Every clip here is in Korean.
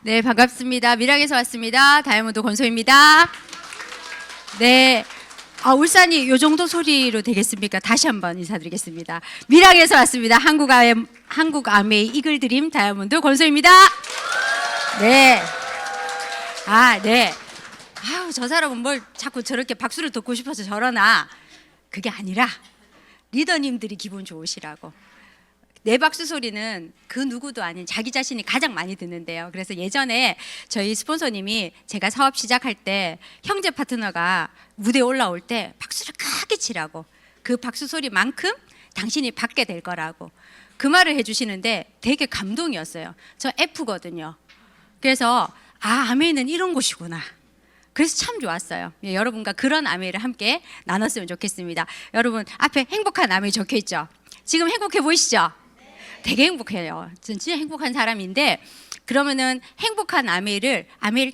네, 반갑습니다. 밀양에서 왔습니다. 다이아몬드 권소입니다. 네. 울산이 요 정도 소리로 되겠습니까? 다시 한번 인사드리겠습니다. 밀양에서 왔습니다. 한국 아메이 이글드림 다이아몬드 권소입니다. 네. 네. 저 사람은 뭘 자꾸 저렇게 박수를 듣고 싶어서 저러나. 그게 아니라 리더님들이 기분 좋으시라고. 내 박수 소리는 그 누구도 아닌 자기 자신이 가장 많이 듣는데요. 그래서 예전에 저희 스폰서님이 제가 사업 시작할 때 형제 파트너가 무대에 올라올 때 박수를 크게 치라고, 그 박수 소리만큼 당신이 받게 될 거라고 그 말을 해주시는데 되게 감동이었어요. 저 F거든요. 그래서 아메이는 이런 곳이구나. 그래서 참 좋았어요. 여러분과 그런 아메이를 함께 나눴으면 좋겠습니다. 여러분 앞에 행복한 아메이 적혀 있죠? 지금 행복해 보이시죠? 되게 행복해요. 전 진짜 행복한 사람인데, 그러면은 행복한 아메이를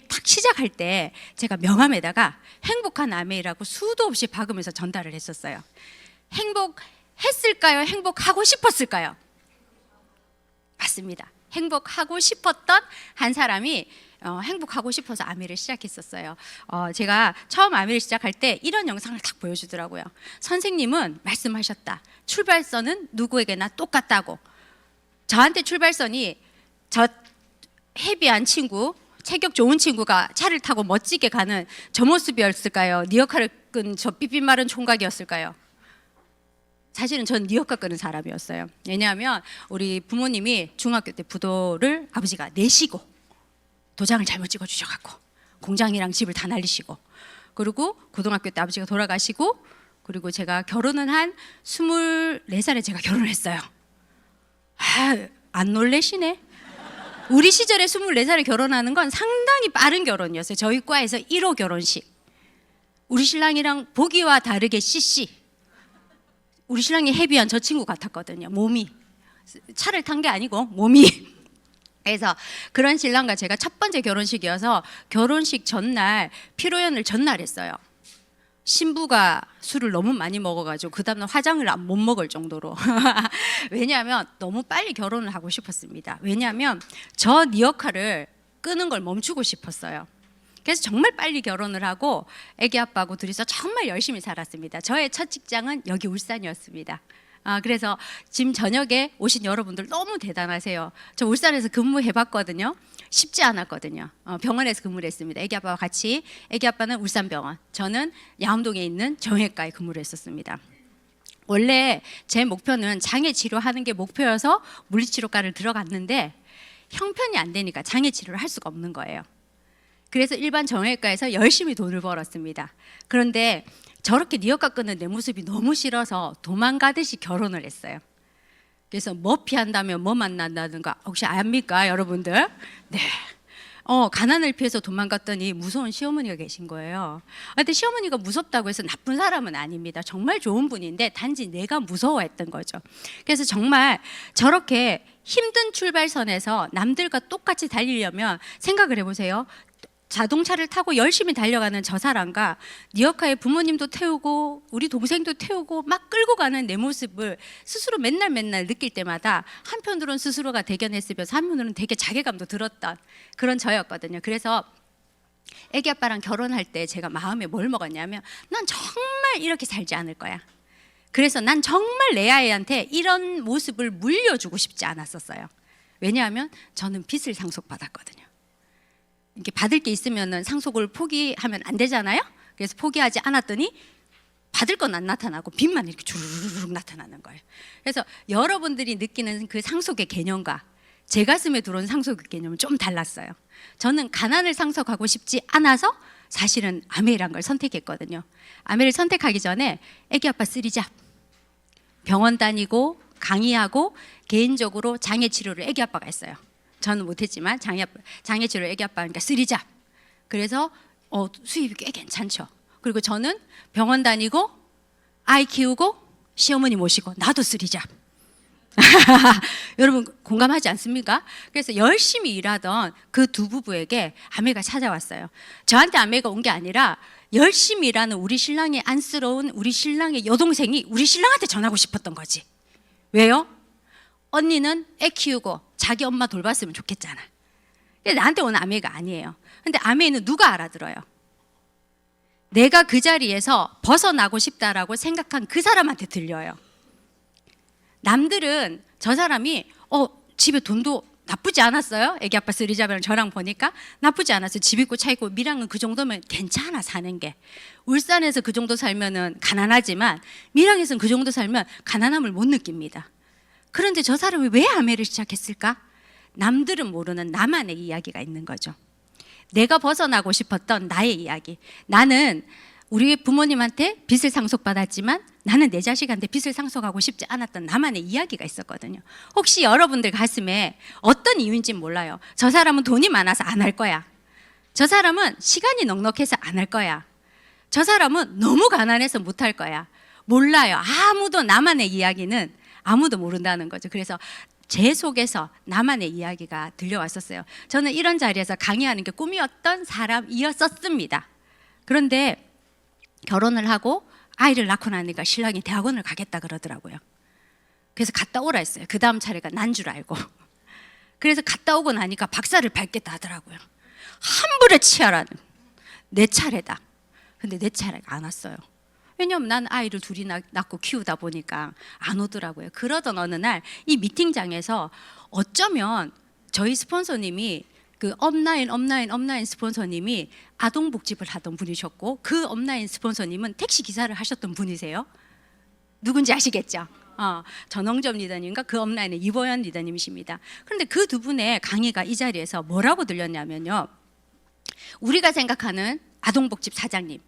딱 시작할 때 제가 명함에다가 행복한 아메이라고 수도 없이 박으면서 전달을 했었어요. 행복했을까요? 행복하고 싶었을까요? 맞습니다. 행복하고 싶었던 한 사람이 행복하고 싶어서 아메이를 시작했었어요. 제가 처음 아메이를 시작할 때 이런 영상을 딱 보여주더라고요. 선생님은 말씀하셨다. 출발선은 누구에게나 똑같다고. 저한테 출발선이 저 헤비한 친구, 체격 좋은 친구가 차를 타고 멋지게 가는 저 모습이었을까요? 니어카를 끈 저 삐삐 마른 총각이었을까요? 사실은 전 니어카 끄는 사람이었어요. 왜냐하면 우리 부모님이 중학교 때 부도를 아버지가 내시고 도장을 잘못 찍어주셔갖고 공장이랑 집을 다 날리시고, 그리고 고등학교 때 아버지가 돌아가시고, 그리고 제가 결혼은 한 24살에 제가 결혼을 했어요. 안 놀래시네? 우리 시절에 24살에 결혼하는 건 상당히 빠른 결혼이었어요. 저희 과에서 1호 결혼식. 우리 신랑이랑 보기와 다르게 CC. 우리 신랑이 헤비한 저 친구 같았거든요. 몸이. 차를 탄 게 아니고 몸이. 그래서 그런 신랑과 제가 첫 번째 결혼식이어서 결혼식 전날 피로연을 전날 했어요. 신부가 술을 너무 많이 먹어가지고 그 다음날 화장을 못 먹을 정도로. 왜냐하면 너무 빨리 결혼을 하고 싶었습니다. 왜냐하면 저 니어카를 끄는 걸 멈추고 싶었어요. 그래서 정말 빨리 결혼을 하고 애기 아빠하고 둘이서 정말 열심히 살았습니다. 저의 첫 직장은 여기 울산이었습니다. 그래서 지금 저녁에 오신 여러분들 너무 대단하세요. 저 울산에서 근무해봤거든요. 쉽지 않았거든요. 병원에서 근무를 했습니다. 애기 아빠와 같이. 애기 아빠는 울산병원, 저는 양암동에 있는 정형외과에 근무를 했었습니다. 원래 제 목표는 장애 치료하는 게 목표여서 물리치료과를 들어갔는데 형편이 안 되니까 장애 치료를 할 수가 없는 거예요. 그래서 일반 정형외과에서 열심히 돈을 벌었습니다. 그런데 저렇게 니어카 끄는 내 모습이 너무 싫어서 도망가듯이 결혼을 했어요. 그래서 뭐 피한다면 뭐 만난다든가 혹시 압니까 여러분들? 네. 가난을 피해서 도망갔더니 무서운 시어머니가 계신 거예요. 근데 시어머니가 무섭다고 해서 나쁜 사람은 아닙니다. 정말 좋은 분인데 단지 내가 무서워했던 거죠. 그래서 정말 저렇게 힘든 출발선에서 남들과 똑같이 달리려면 생각을 해보세요. 자동차를 타고 열심히 달려가는 저 사람과 니어카의 부모님도 태우고 우리 동생도 태우고 막 끌고 가는 내 모습을 스스로 맨날 느낄 때마다 한편으로는 스스로가 대견했으면서 한편으로는 되게 자괴감도 들었던 그런 저였거든요. 그래서 애기 아빠랑 결혼할 때 제가 마음에 뭘 먹었냐면 난 정말 이렇게 살지 않을 거야. 그래서 난 정말 내 아이한테 이런 모습을 물려주고 싶지 않았었어요. 왜냐하면 저는 빚을 상속받았거든요. 이렇게 받을 게 있으면 상속을 포기하면 안 되잖아요. 그래서 포기하지 않았더니 받을 건 안 나타나고 빚만 이렇게 주르륵 나타나는 거예요. 그래서 여러분들이 느끼는 그 상속의 개념과 제 가슴에 들어온 상속의 개념은 좀 달랐어요. 저는 가난을 상속하고 싶지 않아서 사실은 아메이란 걸 선택했거든요. 아메이를 선택하기 전에 애기 아빠 쓰리잡, 병원 다니고 강의하고 개인적으로 장애 치료를 애기 아빠가 했어요. 저는 못했지만 장애 치료 애기 아빠니까 쓰리잡. 그래서 수입이 꽤 괜찮죠. 그리고 저는 병원 다니고 아이 키우고 시어머니 모시고 나도 쓰리잡. 여러분 공감하지 않습니까? 그래서 열심히 일하던 그 두 부부에게 아내가 찾아왔어요. 저한테 아내가 온 게 아니라 열심히 일하는 우리 신랑의 안쓰러운 우리 신랑의 여동생이 우리 신랑한테 전하고 싶었던 거지. 왜요? 언니는 애 키우고 자기 엄마 돌봤으면 좋겠잖아. 나한테 오는 아메가 아니에요. 근데 아메는 누가 알아들어요? 내가 그 자리에서 벗어나고 싶다라고 생각한 그 사람한테 들려요. 남들은 저 사람이 집에 돈도 나쁘지 않았어요. 애기 아빠 쓰리잡이랑 저랑 보니까 나쁘지 않았어요. 집 있고 차 있고 미랑은 그 정도면 괜찮아 사는 게. 울산에서 그 정도 살면은 가난하지만 미랑에서는 그 정도 살면 가난함을 못 느낍니다. 그런데 저 사람이 왜 아메를 시작했을까? 남들은 모르는 나만의 이야기가 있는 거죠. 내가 벗어나고 싶었던 나의 이야기. 나는 우리 부모님한테 빚을 상속받았지만 나는 내 자식한테 빚을 상속하고 싶지 않았던 나만의 이야기가 있었거든요. 혹시 여러분들 가슴에 어떤 이유인지 몰라요. 저 사람은 돈이 많아서 안 할 거야. 저 사람은 시간이 넉넉해서 안 할 거야. 저 사람은 너무 가난해서 못 할 거야. 몰라요. 아무도 나만의 이야기는 아무도 모른다는 거죠. 그래서 제 속에서 나만의 이야기가 들려왔었어요. 저는 이런 자리에서 강의하는 게 꿈이었던 사람이었었습니다. 그런데 결혼을 하고 아이를 낳고 나니까 신랑이 대학원을 가겠다 그러더라고요. 그래서 갔다 오라 했어요. 그 다음 차례가 난 줄 알고. 그래서 갔다 오고 나니까 박사를 밟겠다 하더라고요. 함부로 치하라는. 내 차례다. 근데 내 차례가 안 왔어요. 왜냐면 난 아이를 둘이 낳고 키우다 보니까 안 오더라고요. 그러던 어느 날 이 미팅장에서 어쩌면 저희 스폰서님이 그 업라인 스폰서님이 아동복집을 하던 분이셨고 그 업라인 스폰서님은 택시 기사를 하셨던 분이세요. 누군지 아시겠죠? 전홍점 리더님과 그 업라인의 이보연 리더님이십니다. 그런데 그 두 분의 강의가 이 자리에서 뭐라고 들렸냐면요. 우리가 생각하는 아동복집 사장님,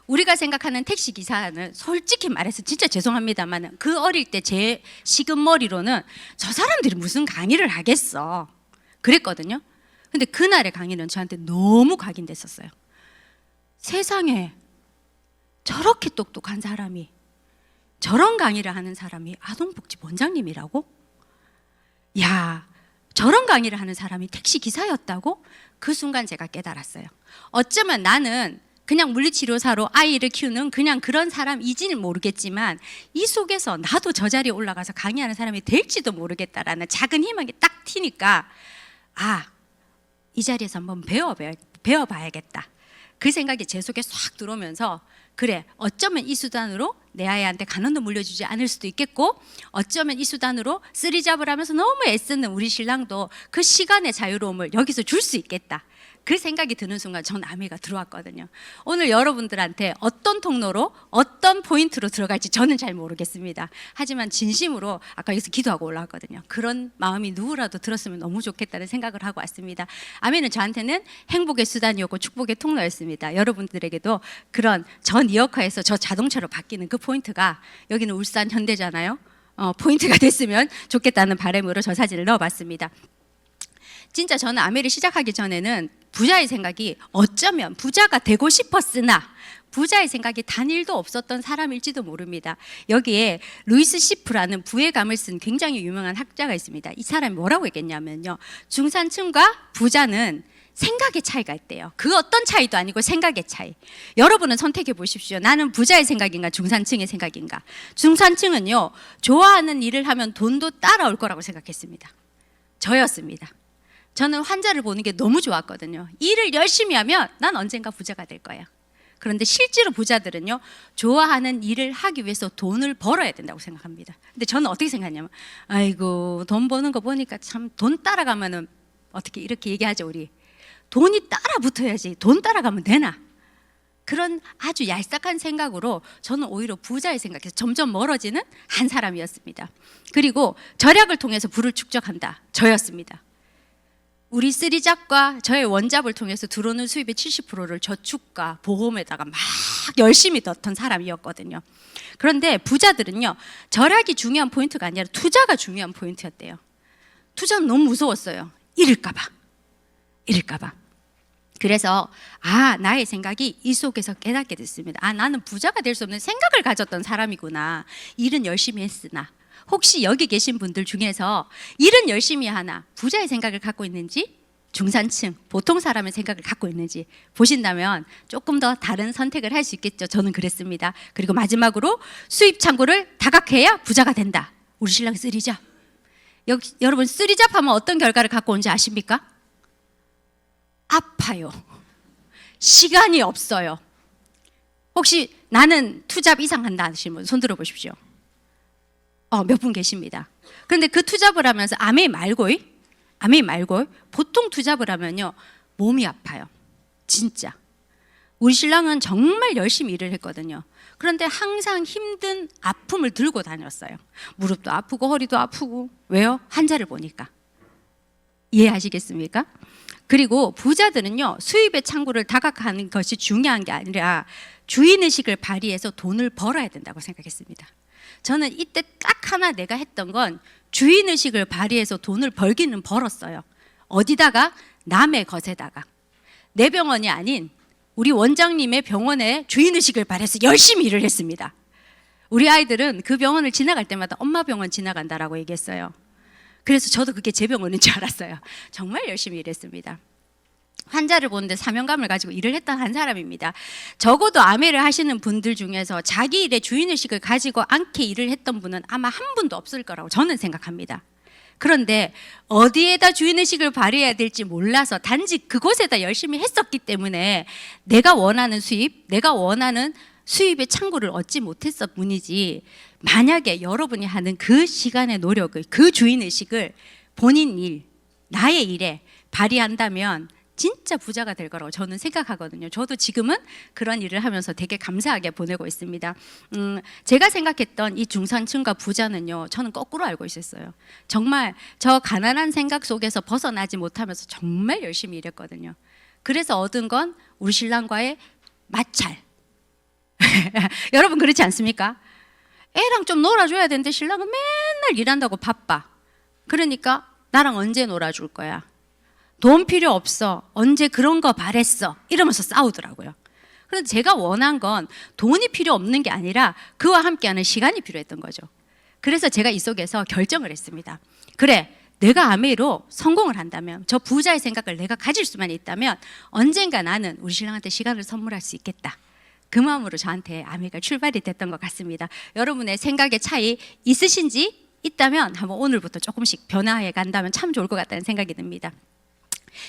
우리가 생각하는 택시 기사는 솔직히 말해서 진짜 죄송합니다만 그 어릴 때 제 식은 머리로는 저 사람들이 무슨 강의를 하겠어 그랬거든요. 근데 그날의 강의는 저한테 너무 각인됐었어요. 세상에 저렇게 똑똑한 사람이, 저런 강의를 하는 사람이 아동복집 원장님이라고? 야, 저런 강의를 하는 사람이 택시 기사였다고? 그 순간 제가 깨달았어요. 어쩌면 나는 그냥 물리치료사로 아이를 키우는 그냥 그런 사람이지는 모르겠지만 이 속에서 나도 저 자리에 올라가서 강의하는 사람이 될지도 모르겠다라는 작은 희망이 딱 튀니까 이 자리에서 한번 배워봐야겠다. 그 생각이 제 속에 싹 들어오면서 그래, 어쩌면 이 수단으로 내 아이한테 간호도 물려주지 않을 수도 있겠고 어쩌면 이 수단으로 쓰리잡을 하면서 너무 애쓰는 우리 신랑도 그 시간의 자유로움을 여기서 줄 수 있겠다. 그 생각이 드는 순간 전 아미가 들어왔거든요. 오늘 여러분들한테 어떤 통로로 어떤 포인트로 들어갈지 저는 잘 모르겠습니다. 하지만 진심으로 아까 여기서 기도하고 올라왔거든요. 그런 마음이 누구라도 들었으면 너무 좋겠다는 생각을 하고 왔습니다. 아미는 저한테는 행복의 수단이었고 축복의 통로였습니다. 여러분들에게도 그런 전 이어카에서 저 자동차로 바뀌는 그 포인트가 여기는 울산 현대잖아요. 포인트가 됐으면 좋겠다는 바람으로 저 사진을 넣어봤습니다. 진짜 저는 아메를 시작하기 전에는 부자의 생각이 어쩌면 부자가 되고 싶었으나 부자의 생각이 단일도 없었던 사람일지도 모릅니다. 여기에 루이스 시프라는 부의 감을 쓴 굉장히 유명한 학자가 있습니다. 이 사람이 뭐라고 얘기했냐면요. 중산층과 부자는 생각의 차이가 있대요. 그 어떤 차이도 아니고 생각의 차이. 여러분은 선택해 보십시오. 나는 부자의 생각인가 중산층의 생각인가. 중산층은요. 좋아하는 일을 하면 돈도 따라올 거라고 생각했습니다. 저였습니다. 저는 환자를 보는 게 너무 좋았거든요. 일을 열심히 하면 난 언젠가 부자가 될 거야. 그런데 실제로 부자들은요. 좋아하는 일을 하기 위해서 돈을 벌어야 된다고 생각합니다. 근데 저는 어떻게 생각하냐면 아이고 돈 버는 거 보니까 참 돈 따라가면은 어떻게 이렇게 얘기하죠 우리. 돈이 따라 붙어야지 돈 따라가면 되나. 그런 아주 얄싹한 생각으로 저는 오히려 부자의 생각에서 점점 멀어지는 한 사람이었습니다. 그리고 절약을 통해서 부를 축적한다. 저였습니다. 우리 쓰리잡과 저의 원잡을 통해서 들어오는 수입의 70%를 저축과 보험에다가 막 열심히 넣던 사람이었거든요. 그런데 부자들은요. 절약이 중요한 포인트가 아니라 투자가 중요한 포인트였대요. 투자는 너무 무서웠어요. 잃을까 봐. 그래서 나의 생각이 이 속에서 깨닫게 됐습니다. 나는 부자가 될 수 없는 생각을 가졌던 사람이구나. 일은 열심히 했으나 혹시 여기 계신 분들 중에서 일은 열심히 하나 부자의 생각을 갖고 있는지 중산층, 보통 사람의 생각을 갖고 있는지 보신다면 조금 더 다른 선택을 할 수 있겠죠. 저는 그랬습니다. 그리고 마지막으로 수입 창구를 다각해야 부자가 된다. 우리 신랑 쓰리잡. 여러분 쓰리잡 하면 어떤 결과를 갖고 온지 아십니까? 아파요. 시간이 없어요. 혹시 나는 투잡 이상 한다 하시는 분 손 들어보십시오. 몇 분 계십니다. 그런데 그 투잡을 하면서 아메 말고 보통 투잡을 하면요 몸이 아파요. 진짜. 우리 신랑은 정말 열심히 일을 했거든요. 그런데 항상 힘든 아픔을 들고 다녔어요. 무릎도 아프고 허리도 아프고. 왜요? 환자를 보니까. 이해하시겠습니까? 그리고 부자들은요 수입의 창구를 다각하는 것이 중요한 게 아니라 주인의식을 발휘해서 돈을 벌어야 된다고 생각했습니다. 저는 이때 딱 하나 내가 했던 건 주인의식을 발휘해서 돈을 벌기는 벌었어요. 어디다가? 남의 것에다가. 내 병원이 아닌 우리 원장님의 병원에 주인의식을 발휘해서 열심히 일을 했습니다. 우리 아이들은 그 병원을 지나갈 때마다 엄마 병원 지나간다라고 얘기했어요. 그래서 저도 그게 제 병원인 줄 알았어요. 정말 열심히 일했습니다. 환자를 보는데 사명감을 가지고 일을 했던 한 사람입니다. 적어도 아메를 하시는 분들 중에서 자기 일에 주인의식을 가지고 않게 일을 했던 분은 아마 한 분도 없을 거라고 저는 생각합니다. 그런데 어디에다 주인의식을 발휘해야 될지 몰라서 단지 그곳에다 열심히 했었기 때문에 내가 원하는 수입, 내가 원하는 수입의 창구를 얻지 못했을 뿐이지, 만약에 여러분이 하는 그 시간의 노력을, 그 주인의식을 본인 일, 나의 일에 발휘한다면 진짜 부자가 될 거라고 저는 생각하거든요. 저도 지금은 그런 일을 하면서 되게 감사하게 보내고 있습니다. 제가 생각했던 이 중산층과 부자는요, 저는 거꾸로 알고 있었어요. 정말 저 가난한 생각 속에서 벗어나지 못하면서 정말 열심히 일했거든요. 그래서 얻은 건 우리 신랑과의 마찰. 여러분 그렇지 않습니까? 애랑 좀 놀아줘야 되는데 신랑은 맨날 일한다고 바빠. 그러니까 나랑 언제 놀아줄 거야? 돈 필요 없어. 언제 그런 거 바랬어? 이러면서 싸우더라고요. 그런데 제가 원한 건 돈이 필요 없는 게 아니라 그와 함께하는 시간이 필요했던 거죠. 그래서 제가 이 속에서 결정을 했습니다. 그래, 내가 아메이로 성공을 한다면, 저 부자의 생각을 내가 가질 수만 있다면 언젠가 나는 우리 신랑한테 시간을 선물할 수 있겠다. 그 마음으로 저한테 아메이가 출발이 됐던 것 같습니다. 여러분의 생각의 차이 있으신지 있다면 한번 오늘부터 조금씩 변화해 간다면 참 좋을 것 같다는 생각이 듭니다.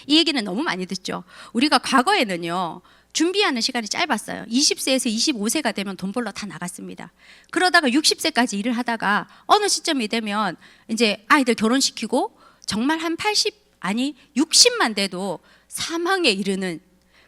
이 얘기는 너무 많이 듣죠. 우리가 과거에는요 준비하는 시간이 짧았어요. 20세에서 25세가 되면 돈 벌러 다 나갔습니다. 그러다가 60세까지 일을 하다가 어느 시점이 되면 이제 아이들 결혼시키고 정말 한 60만 돼도 사망에 이르는,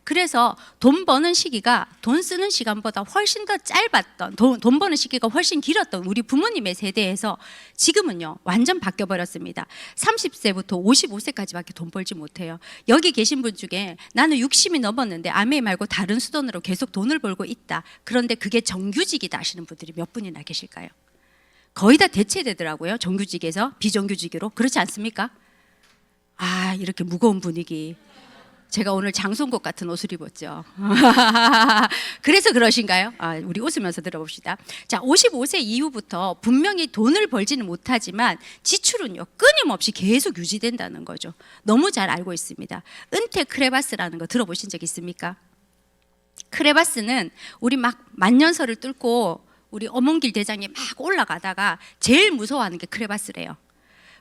그래서 돈 버는 시기가 돈 쓰는 시간보다 훨씬 더 짧았던, 돈 버는 시기가 훨씬 길었던 우리 부모님의 세대에서 지금은요 완전 바뀌어버렸습니다. 30세부터 55세까지밖에 돈 벌지 못해요. 여기 계신 분 중에 나는 60이 넘었는데 아메 말고 다른 수단으로 계속 돈을 벌고 있다, 그런데 그게 정규직이다 하시는 분들이 몇 분이나 계실까요? 거의 다 대체되더라고요. 정규직에서 비정규직으로. 그렇지 않습니까? 아, 이렇게 무거운 분위기. 제가 오늘 장송곡 같은 옷을 입었죠. 그래서 그러신가요? 우리 웃으면서 들어봅시다. 자, 55세 이후부터 분명히 돈을 벌지는 못하지만 지출은요 끊임없이 계속 유지된다는 거죠. 너무 잘 알고 있습니다. 은퇴 크레바스라는 거 들어보신 적 있습니까? 크레바스는 우리 막 만년설을 뚫고 우리 어몽길 대장에 막 올라가다가 제일 무서워하는 게 크레바스래요.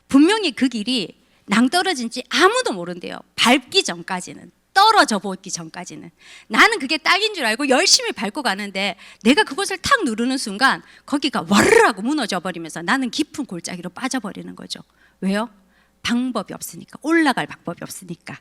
분명히 그 길이 낭떠러진지 아무도 모른대요. 밟기 전까지는, 떨어져 보기 전까지는. 나는 그게 딱인 줄 알고 열심히 밟고 가는데 내가 그것을 탁 누르는 순간 거기가 와르르 하고 무너져 버리면서 나는 깊은 골짜기로 빠져버리는 거죠. 왜요? 방법이 없으니까, 올라갈 방법이 없으니까.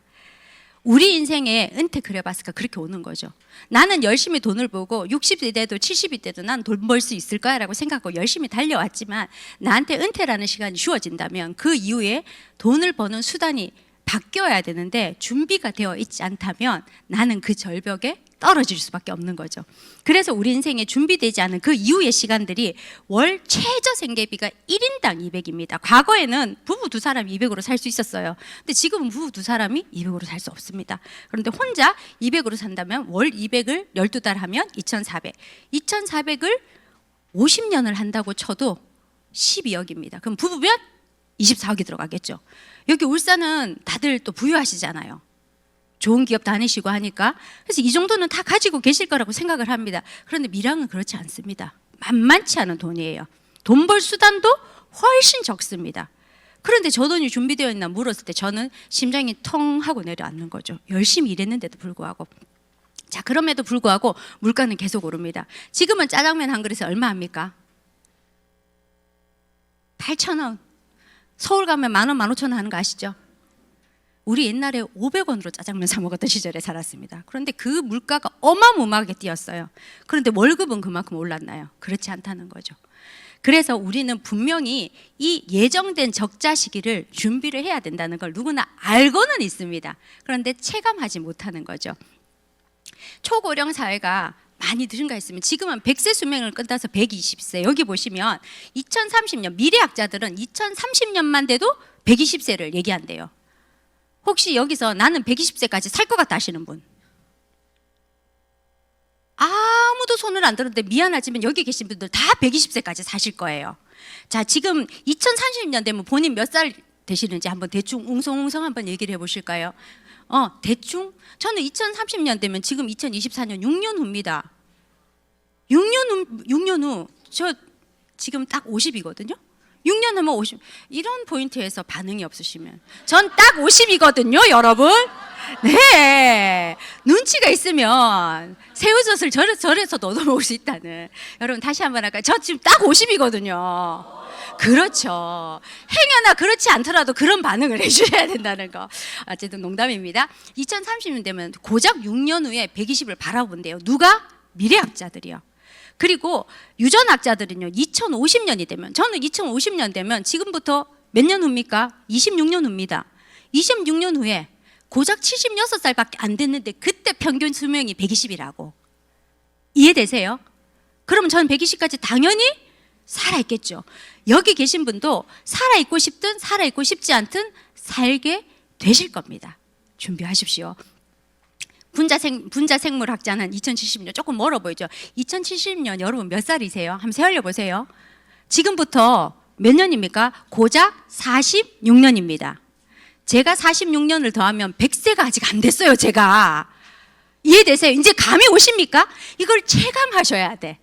우리 인생에 은퇴 크레바스가 그렇게 오는 거죠. 나는 열심히 돈을 벌고 60이 돼도 70이 돼도 난 돈 벌 수 있을 거야 라고 생각하고 열심히 달려왔지만 나한테 은퇴라는 시간이 주어진다면 그 이후에 돈을 버는 수단이 바뀌어야 되는데 준비가 되어 있지 않다면 나는 그 절벽에 떨어질 수밖에 없는 거죠. 그래서 우리 인생에 준비되지 않은 그 이후의 시간들이 월 최저 생계비가 1인당 200입니다. 과거에는 부부 두 사람이 200으로 살 수 있었어요. 근데 지금은 부부 두 사람이 200으로 살 수 없습니다. 그런데 혼자 200으로 산다면 월 200을 12달 하면 2,400. 2,400을 50년을 한다고 쳐도 12억입니다. 그럼 부부면 24억이 들어가겠죠. 여기 울산은 다들 또 부유하시잖아요. 좋은 기업 다니시고 하니까. 그래서 이 정도는 다 가지고 계실 거라고 생각을 합니다. 그런데 밀양은 그렇지 않습니다. 만만치 않은 돈이에요. 돈 벌 수단도 훨씬 적습니다. 그런데 저 돈이 준비되어 있나 물었을 때 저는 심장이 텅 하고 내려앉는 거죠. 열심히 일했는데도 불구하고. 자, 그럼에도 불구하고 물가는 계속 오릅니다. 지금은 짜장면 한 그릇에 얼마 합니까? 8,000원. 서울 가면 10,000원, 15,000원 하는 거 아시죠? 우리 옛날에 500원으로 짜장면 사 먹었던 시절에 살았습니다. 그런데 그 물가가 어마무마하게 뛰었어요. 그런데 월급은 그만큼 올랐나요? 그렇지 않다는 거죠. 그래서 우리는 분명히 이 예정된 적자 시기를 준비를 해야 된다는 걸 누구나 알고는 있습니다. 그런데 체감하지 못하는 거죠. 초고령 사회가 많이 들은가 했으면 지금은 100세 수명을 끝나서 120세. 여기 보시면 2030년 미래학자들은 2030년만 돼도 120세를 얘기한대요. 혹시 여기서 나는 120세까지 살 것 같다 하시는 분? 아무도 손을 안 들었는데 미안하지만 여기 계신 분들 다 120세까지 사실 거예요. 자, 지금 2030년 되면 본인 몇 살 되시는지 한번 대충 웅성웅성 한번 얘기를 해보실까요? 대충? 저는 2030년 되면 지금 2024년 6년 후입니다. 6년 후 저 지금 딱 50이거든요. 6년 하면 50. 이런 포인트에서 반응이 없으시면 전 딱 50이거든요, 여러분. 네, 눈치가 있으면 새우젓을 저래서도 얻어먹을 수 있다는. 여러분 다시 한번 할까요? 저 지금 딱 50이거든요. 그렇죠. 행여나 그렇지 않더라도 그런 반응을 해주셔야 된다는 거. 어쨌든 농담입니다. 2030년 되면 고작 6년 후에 120을 바라본대요. 누가? 미래학자들이요. 그리고 유전학자들은요, 2050년이 되면, 저는 2050년 되면 지금부터 몇 년 후입니까? 26년 후입니다. 26년 후에 고작 76살밖에 안 됐는데 그때 평균 수명이 120이라고. 이해되세요? 그럼 전 120까지 당연히 살아있겠죠. 여기 계신 분도 살아있고 싶든 살아있고 싶지 않든 살게 되실 겁니다. 준비하십시오. 분자생물학자는 2070년 조금 멀어 보이죠. 2070년 여러분 몇 살이세요? 한번 세월려 보세요. 지금부터 몇 년입니까? 고작 46년입니다. 제가 46년을 더하면 100세가 아직 안 됐어요, 제가. 이해되세요? 이제 감이 오십니까? 이걸 체감하셔야 돼.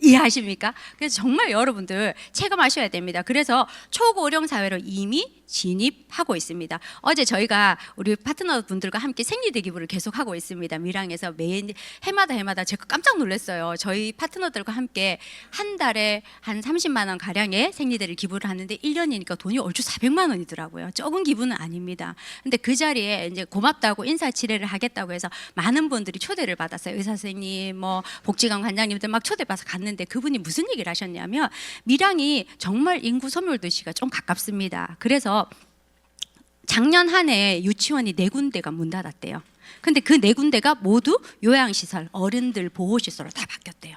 이해하십니까? 그래서 정말 여러분들 체감하셔야 됩니다. 그래서 초고령 사회로 이미 진입하고 있습니다. 어제 저희가 우리 파트너분들과 함께 생리대 기부를 계속하고 있습니다. 밀양에서 매일 해마다 제가 깜짝 놀랐어요. 저희 파트너들과 함께 한 달에 한 30만 원 가량의 생리대를 기부를 하는데 1년이니까 돈이 얼추 400만 원이더라고요. 적은 기부는 아닙니다. 근데 그 자리에 이제 고맙다고 인사치레를 하겠다고 해서 많은 분들이 초대를 받았어요. 의사 선생님, 뭐 복지관 관장님들 막 초대받아서 갔는데 그분이 무슨 얘기를 하셨냐면 밀양이 정말 인구 소멸 도시가 좀 가깝습니다. 그래서 작년 한 해 유치원이 4군데가 문 닫았대요. 근데 그 4군데가 모두 요양시설, 어른들 보호시설로 다 바뀌었대요.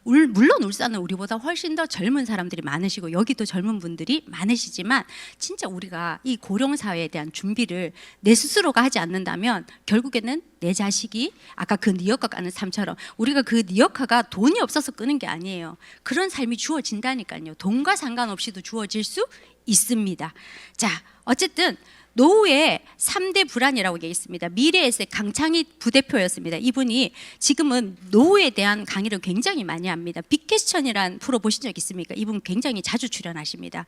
물론 울산은 우리보다 훨씬 더 젊은 사람들이 많으시고 여기도 젊은 분들이 많으시지만 진짜 우리가 이 고령사회에 대한 준비를 내 스스로가 하지 않는다면 결국에는 내 자식이 아까 그 니어카 까는 삶처럼 우리가 그 니어카가 돈이 없어서 끄는 게 아니에요. 그런 삶이 주어진다니까요. 돈과 상관없이도 주어질 수 있습니다. 자, 어쨌든 노후의 3대 불안이라고 게 있습니다. 미래에셋 강창희 부대표였습니다. 이분이 지금은 노후에 대한 강의를 굉장히 많이 합니다. 빅퀘스천이라는 프로 보신 적 있습니까? 이분 굉장히 자주 출연하십니다.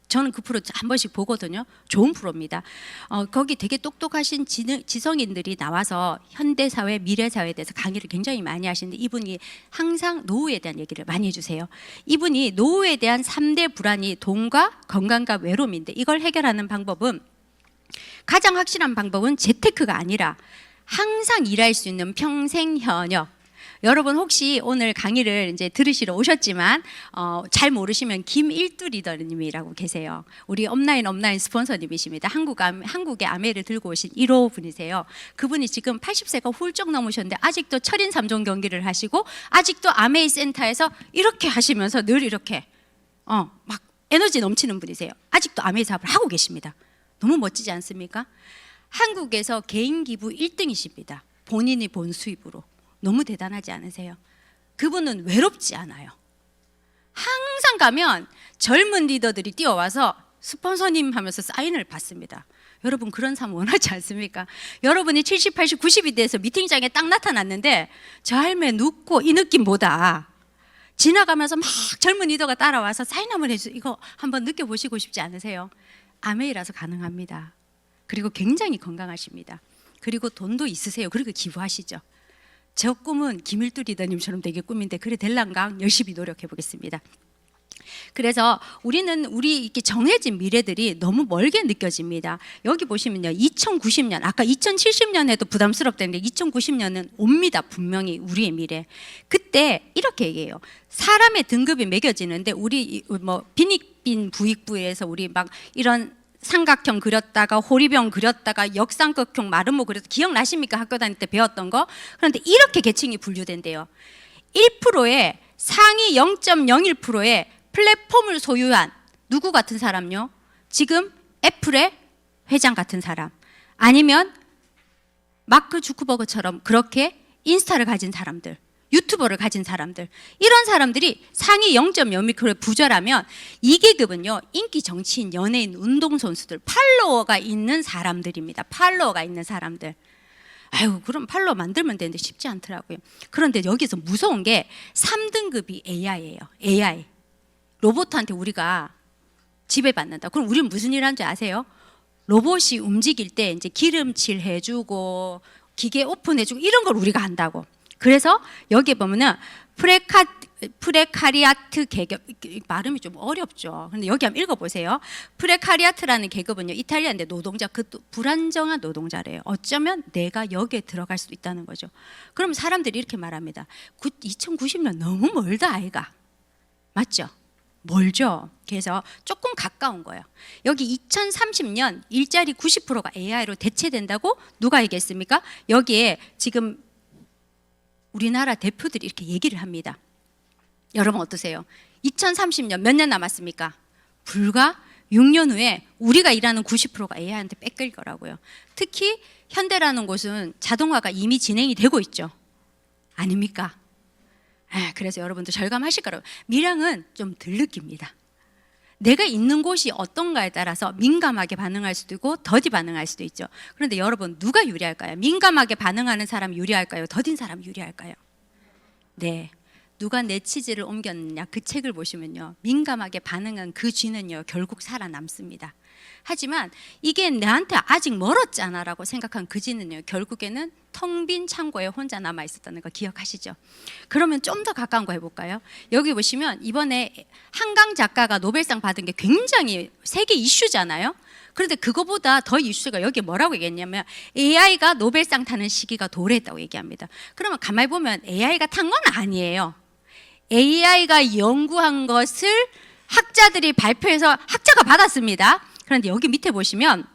저는 그 프로 한 번씩 보거든요. 좋은 프로입니다. 거기 되게 똑똑하신 지성인들이 나와서 현대사회, 미래사회에 대해서 강의를 굉장히 많이 하시는데 이분이 항상 노후에 대한 얘기를 많이 해주세요. 이분이 노후에 대한 3대 불안이 돈과 건강과 외로움인데 이걸 해결하는 방법은 가장 확실한 방법은 재테크가 아니라 항상 일할 수 있는 평생 현역. 여러분 혹시 오늘 강의를 이제 들으시러 오셨지만 잘 모르시면 김일두 리더님이라고 계세요. 우리 업라인 스폰서님이십니다. 한국의 아메를 들고 오신 1호 분이세요. 그분이 지금 80세가 훌쩍 넘으셨는데 아직도 철인 3종 경기를 하시고 아직도 아메이 센터에서 이렇게 하시면서 늘 이렇게 막 에너지 넘치는 분이세요. 아직도 아메이 사업을 하고 계십니다. 너무 멋지지 않습니까? 한국에서 개인 기부 1등이십니다. 본인이 본 수입으로. 너무 대단하지 않으세요? 그분은 외롭지 않아요. 항상 가면 젊은 리더들이 뛰어와서 스폰서님 하면서 사인을 받습니다. 여러분 그런 삶 원하지 않습니까? 여러분이 70, 80, 90이 돼서 미팅장에 딱 나타났는데 저 할매 눕고 이 느낌보다 지나가면서 막 젊은 리더가 따라와서 사인 한번 해주세요. 이거 한번 느껴보시고 싶지 않으세요? 아메이라서 가능합니다. 그리고 굉장히 건강하십니다. 그리고 돈도 있으세요. 그리고 기부하시죠. 저 꿈은 김일두리더님처럼 되게 꿈인데 그래 될란가 열심히 노력해 보겠습니다. 그래서 우리는 이렇게 정해진 미래들이 너무 멀게 느껴집니다. 여기 보시면요, 2090년, 아까 2070년에도 부담스럽다는데 2090년은 옵니다. 분명히 우리의 미래. 그때 이렇게 얘기해요. 사람의 등급이 매겨지는데 우리 뭐 빈익빈 부익부에서 우리 막 이런 삼각형 그렸다가 호리병 그렸다가 역삼각형 마름모 그렸다, 기억나십니까? 학교 다닐 때 배웠던 거. 그런데 이렇게 계층이 분류된대요. 1%의 상위 0.01%의 플랫폼을 소유한 누구 같은 사람요? 지금 애플의 회장 같은 사람, 아니면 마크 주크버그처럼 그렇게 인스타를 가진 사람들, 유튜버를 가진 사람들, 이런 사람들이 상위 0.0%의 부자라면 이 계급은요, 인기 정치인, 연예인, 운동선수들, 팔로워가 있는 사람들입니다. 팔로워가 있는 사람들. 아유, 그럼 팔로워 만들면 되는데 쉽지 않더라고요. 그런데 여기서 무서운 게 3등급이 AI예요. AI. 로봇한테 우리가 지배받는다. 그럼 우리는 무슨 일 하는지 아세요? 로봇이 움직일 때 이제 기름칠 해주고 기계 오픈해주고 이런 걸 우리가 한다고. 그래서 여기에 보면은 프레카리아트 계급, 발음이 좀 어렵죠. 근데 여기 한번 읽어보세요. 프레카리아트라는 계급은요, 이탈리아인데 노동자, 그것도 불안정한 노동자래요. 어쩌면 내가 여기에 들어갈 수도 있다는 거죠. 그럼 사람들이 이렇게 말합니다. 2090년 너무 멀다 아이가. 맞죠? 멀죠. 그래서 조금 가까운 거예요. 여기 2030년 일자리 90%가 AI로 대체된다고 누가 얘기했습니까? 여기에 지금 우리나라 대표들이 이렇게 얘기를 합니다. 여러분 어떠세요? 2030년 몇 년 남았습니까? 불과 6년 후에 우리가 일하는 90%가 AI한테 뺏길 거라고요. 특히 현대라는 곳은 자동화가 이미 진행이 되고 있죠. 아닙니까? 그래서 여러분도 절감하실 거라고. 밀양은 좀 덜 느낍니다. 내가 있는 곳이 어떤가에 따라서 민감하게 반응할 수도 있고 더디 반응할 수도 있죠. 그런데 여러분 누가 유리할까요? 민감하게 반응하는 사람이 유리할까요? 더딘 사람이 유리할까요? 네, 누가 내 치즈를 옮겼느냐 그 책을 보시면요, 민감하게 반응한 그 쥐는요 결국 살아남습니다. 하지만 이게 나한테 아직 멀었잖아 라고 생각한 그 쥐는요 결국에는 텅 빈 창고에 혼자 남아 있었다는 거 기억하시죠? 그러면 좀 더 가까운 거 해볼까요? 여기 보시면 이번에 한강 작가가 노벨상 받은 게 굉장히 세계 이슈잖아요. 그런데 그거보다 더 이슈가 여기 뭐라고 얘기했냐면 AI가 노벨상 타는 시기가 도래했다고 얘기합니다. 그러면 가만히 보면 AI가 탄 건 아니에요. AI가 연구한 것을 학자들이 발표해서 학자가 받았습니다. 그런데 여기 밑에 보시면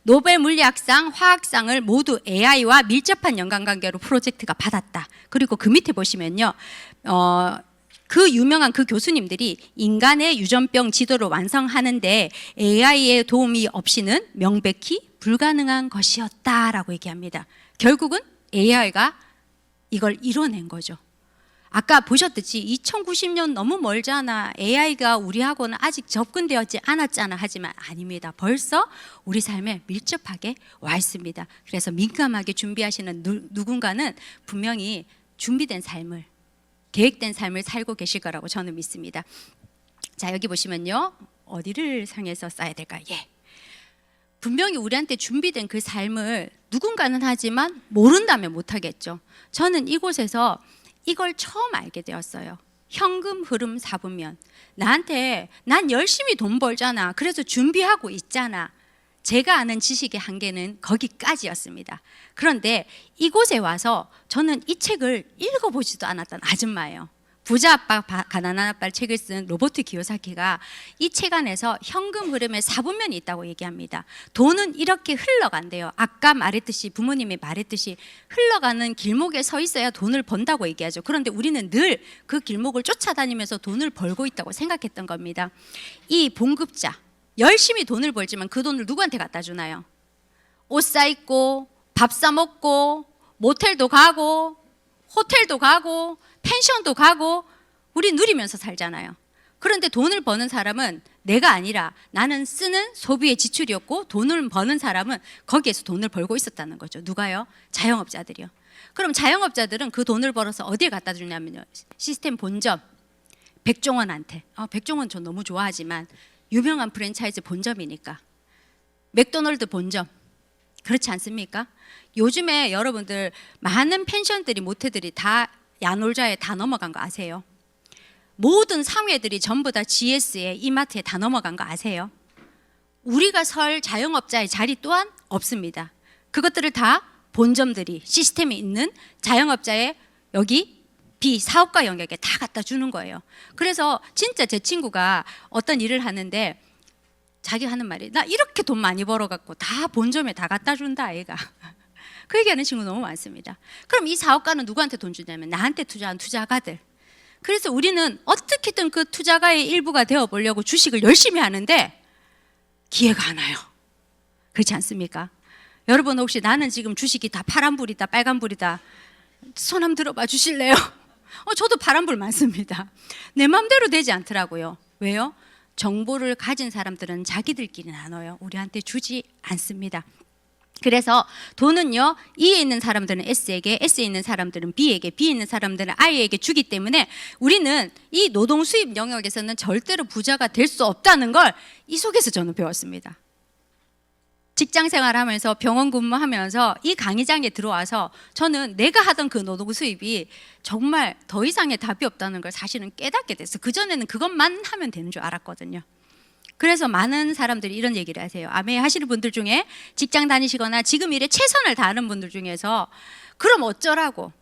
노벨 물리학상, 화학상을 모두 AI와 밀접한 연관관계로 프로젝트가 받았다. 그리고 그 밑에 보시면요, 그 유명한 그 교수님들이 인간의 유전병 지도를 완성하는데 AI의 도움이 없이는 명백히 불가능한 것이었다라고 얘기합니다. 결국은 AI가 이걸 이뤄낸 거죠. 아까 보셨듯이 2090년 너무 멀잖아, AI가 우리하고는 아직 접근되었지 않았잖아 하지만 아닙니다. 벌써 우리 삶에 밀접하게 와 있습니다. 그래서 민감하게 준비하시는 누군가는 분명히 준비된 삶을, 계획된 삶을 살고 계실 거라고 저는 믿습니다. 자, 여기 보시면요, 어디를 상해서 써야 될까요? 예. 분명히 우리한테 준비된 그 삶을 누군가는 하지만 모른다면 못하겠죠. 저는 이곳에서 이걸 처음 알게 되었어요. 현금 흐름 4분면. 나한테 난 열심히 돈 벌잖아, 그래서 준비하고 있잖아. 제가 아는 지식의 한계는 거기까지였습니다. 그런데 이곳에 와서 저는 이 책을 읽어보지도 않았던 아줌마예요. 부자 아빠 가난한 아빠 책을 쓴 로버트 기요사키가 이 책 안에서 현금 흐름에 4분면이 있다고 얘기합니다. 돈은 이렇게 흘러간대요. 아까 말했듯이, 부모님이 말했듯이 흘러가는 길목에 서 있어야 돈을 번다고 얘기하죠. 그런데 우리는 늘 그 길목을 쫓아다니면서 돈을 벌고 있다고 생각했던 겁니다. 이 봉급자, 열심히 돈을 벌지만 그 돈을 누구한테 갖다 주나요? 옷 사 입고, 밥 사 먹고, 모텔도 가고, 호텔도 가고, 펜션도 가고, 우리 누리면서 살잖아요. 그런데 돈을 버는 사람은 내가 아니라 나는 쓰는 소비의 지출이었고, 돈을 버는 사람은 거기에서 돈을 벌고 있었다는 거죠. 누가요? 자영업자들이요. 그럼 자영업자들은 그 돈을 벌어서 어디에 갖다 주냐면요, 시스템 본점 백종원한테. 백종원 저 너무 좋아하지만 유명한 프랜차이즈 본점이니까. 맥도널드 본점. 그렇지 않습니까? 요즘에 여러분들 많은 펜션들이 모텔들이 다 야놀자에 다 넘어간 거 아세요? 모든 상회들이 전부 다 GS에 이마트에 다 넘어간 거 아세요? 우리가 설 자영업자의 자리 또한 없습니다. 그것들을 다 본점들이 시스템이 있는 자영업자의 여기 비사업가 영역에 다 갖다 주는 거예요. 그래서 진짜 제 친구가 어떤 일을 하는데 자기 하는 말이 나 이렇게 돈 많이 벌어갖고 다 본점에 다 갖다 준다 얘가. 그 얘기하는 친구 너무 많습니다. 그럼 이 사업가는 누구한테 돈 주냐면 나한테 투자한 투자가들. 그래서 우리는 어떻게든 그 투자가의 일부가 되어보려고 주식을 열심히 하는데 기회가 안 와요. 그렇지 않습니까? 여러분 혹시 나는 지금 주식이 다 파란불이다 빨간불이다 손 한번 들어봐 주실래요? 저도 파란불 많습니다. 내 마음대로 되지 않더라고요. 왜요? 정보를 가진 사람들은 자기들끼리 나눠요. 우리한테 주지 않습니다. 그래서 돈은요, E에 있는 사람들은 S에게, S에 있는 사람들은 B에게, B에 있는 사람들은 I에게 주기 때문에 우리는 이 노동 수입 영역에서는 절대로 부자가 될 수 없다는 걸 이 속에서 저는 배웠습니다. 직장 생활하면서 병원 근무하면서 이 강의장에 들어와서 저는 내가 하던 그 노동 수입이 정말 더 이상의 답이 없다는 걸 사실은 깨닫게 됐어요. 그전에는 그것만 하면 되는 줄 알았거든요. 그래서 많은 사람들이 이런 얘기를 하세요. 아멘 하시는 분들 중에 직장 다니시거나 지금 일에 최선을 다하는 분들 중에서 그럼 어쩌라고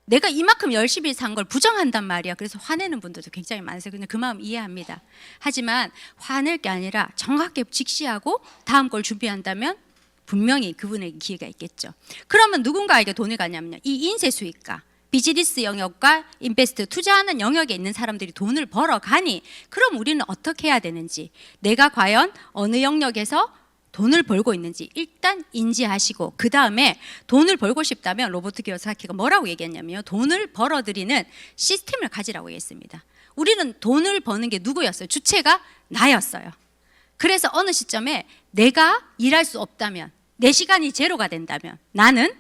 내가 이만큼 열심히 산 걸 부정한단 말이야. 그래서 화내는 분들도 굉장히 많으세요. 근데 그 마음 이해합니다. 하지만 화낼 게 아니라 정확하게 직시하고 다음 걸 준비한다면 분명히 그분에게 기회가 있겠죠. 그러면 누군가에게 돈이 가냐면요, 이 인쇄 수익가 비즈니스 영역과 인베스트 투자하는 영역에 있는 사람들이 돈을 벌어가니 그럼 우리는 어떻게 해야 되는지, 내가 과연 어느 영역에서 돈을 벌고 있는지 일단 인지하시고, 그 다음에 돈을 벌고 싶다면 로버트 기요사키가 뭐라고 얘기했냐면요, 돈을 벌어들이는 시스템을 가지라고 얘기했습니다. 우리는 돈을 버는 게 누구였어요? 주체가 나였어요. 그래서 어느 시점에 내가 일할 수 없다면, 내 시간이 제로가 된다면 나는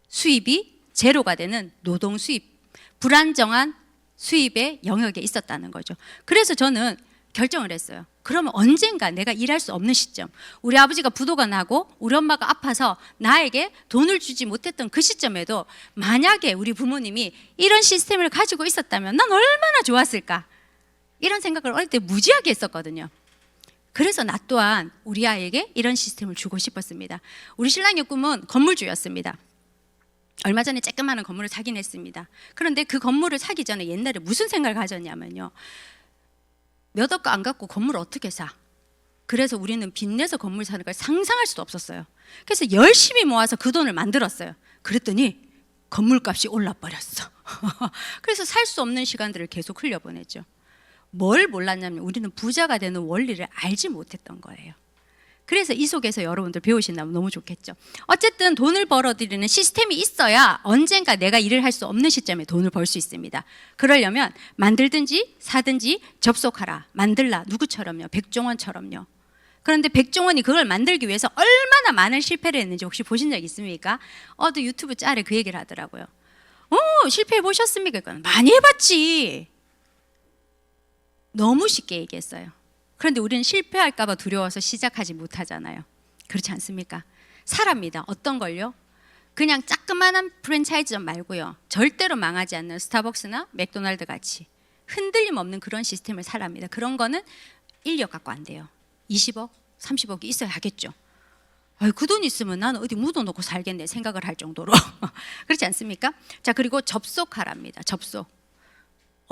수입이 제로가 되는 노동 수입, 불안정한 수입의 영역에 있었다는 거죠. 그래서 저는 결정을 했어요. 그러면 언젠가 내가 일할 수 없는 시점, 우리 아버지가 부도가 나고 우리 엄마가 아파서 나에게 돈을 주지 못했던 그 시점에도 만약에 우리 부모님이 이런 시스템을 가지고 있었다면 난 얼마나 좋았을까, 이런 생각을 어릴 때 무지하게 했었거든요. 그래서 나 또한 우리 아이에게 이런 시스템을 주고 싶었습니다. 우리 신랑의 꿈은 건물주였습니다. 얼마 전에 쬐끄마한 건물을 사긴 했습니다. 그런데 그 건물을 사기 전에 옛날에 무슨 생각을 가졌냐면요, 몇 억가 안 갖고 건물을 어떻게 사? 그래서 우리는 빚내서 건물 사는 걸 상상할 수도 없었어요. 그래서 열심히 모아서 그 돈을 만들었어요. 그랬더니 건물값이 올라버렸어. 그래서 살 수 없는 시간들을 계속 흘려보냈죠. 뭘 몰랐냐면 우리는 부자가 되는 원리를 알지 못했던 거예요. 그래서 이 속에서 여러분들 배우신다면 너무 좋겠죠. 어쨌든 돈을 벌어들이는 시스템이 있어야 언젠가 내가 일을 할 수 없는 시점에 돈을 벌 수 있습니다. 그러려면 만들든지 사든지 접속하라. 만들라. 누구처럼요? 백종원처럼요. 그런데 백종원이 그걸 만들기 위해서 얼마나 많은 실패를 했는지 혹시 보신 적 있습니까? 또 유튜브 짤에 그 얘기를 하더라고요. 실패해 보셨습니까? 많이 해봤지. 너무 쉽게 얘기했어요. 그런데 우리는 실패할까 봐 두려워서 시작하지 못하잖아요. 그렇지 않습니까? 사랍니다. 어떤 걸요? 그냥 자그마한 프랜차이즈점 말고요, 절대로 망하지 않는 스타벅스나 맥도날드 같이 흔들림 없는 그런 시스템을 사랍니다. 그런 거는 인력 갖고 안 돼요. 20억, 30억이 있어야 하겠죠. 그 돈 있으면 나는 어디 묻어놓고 살겠네 생각을 할 정도로. 그렇지 않습니까? 자, 그리고 접속하랍니다. 접속.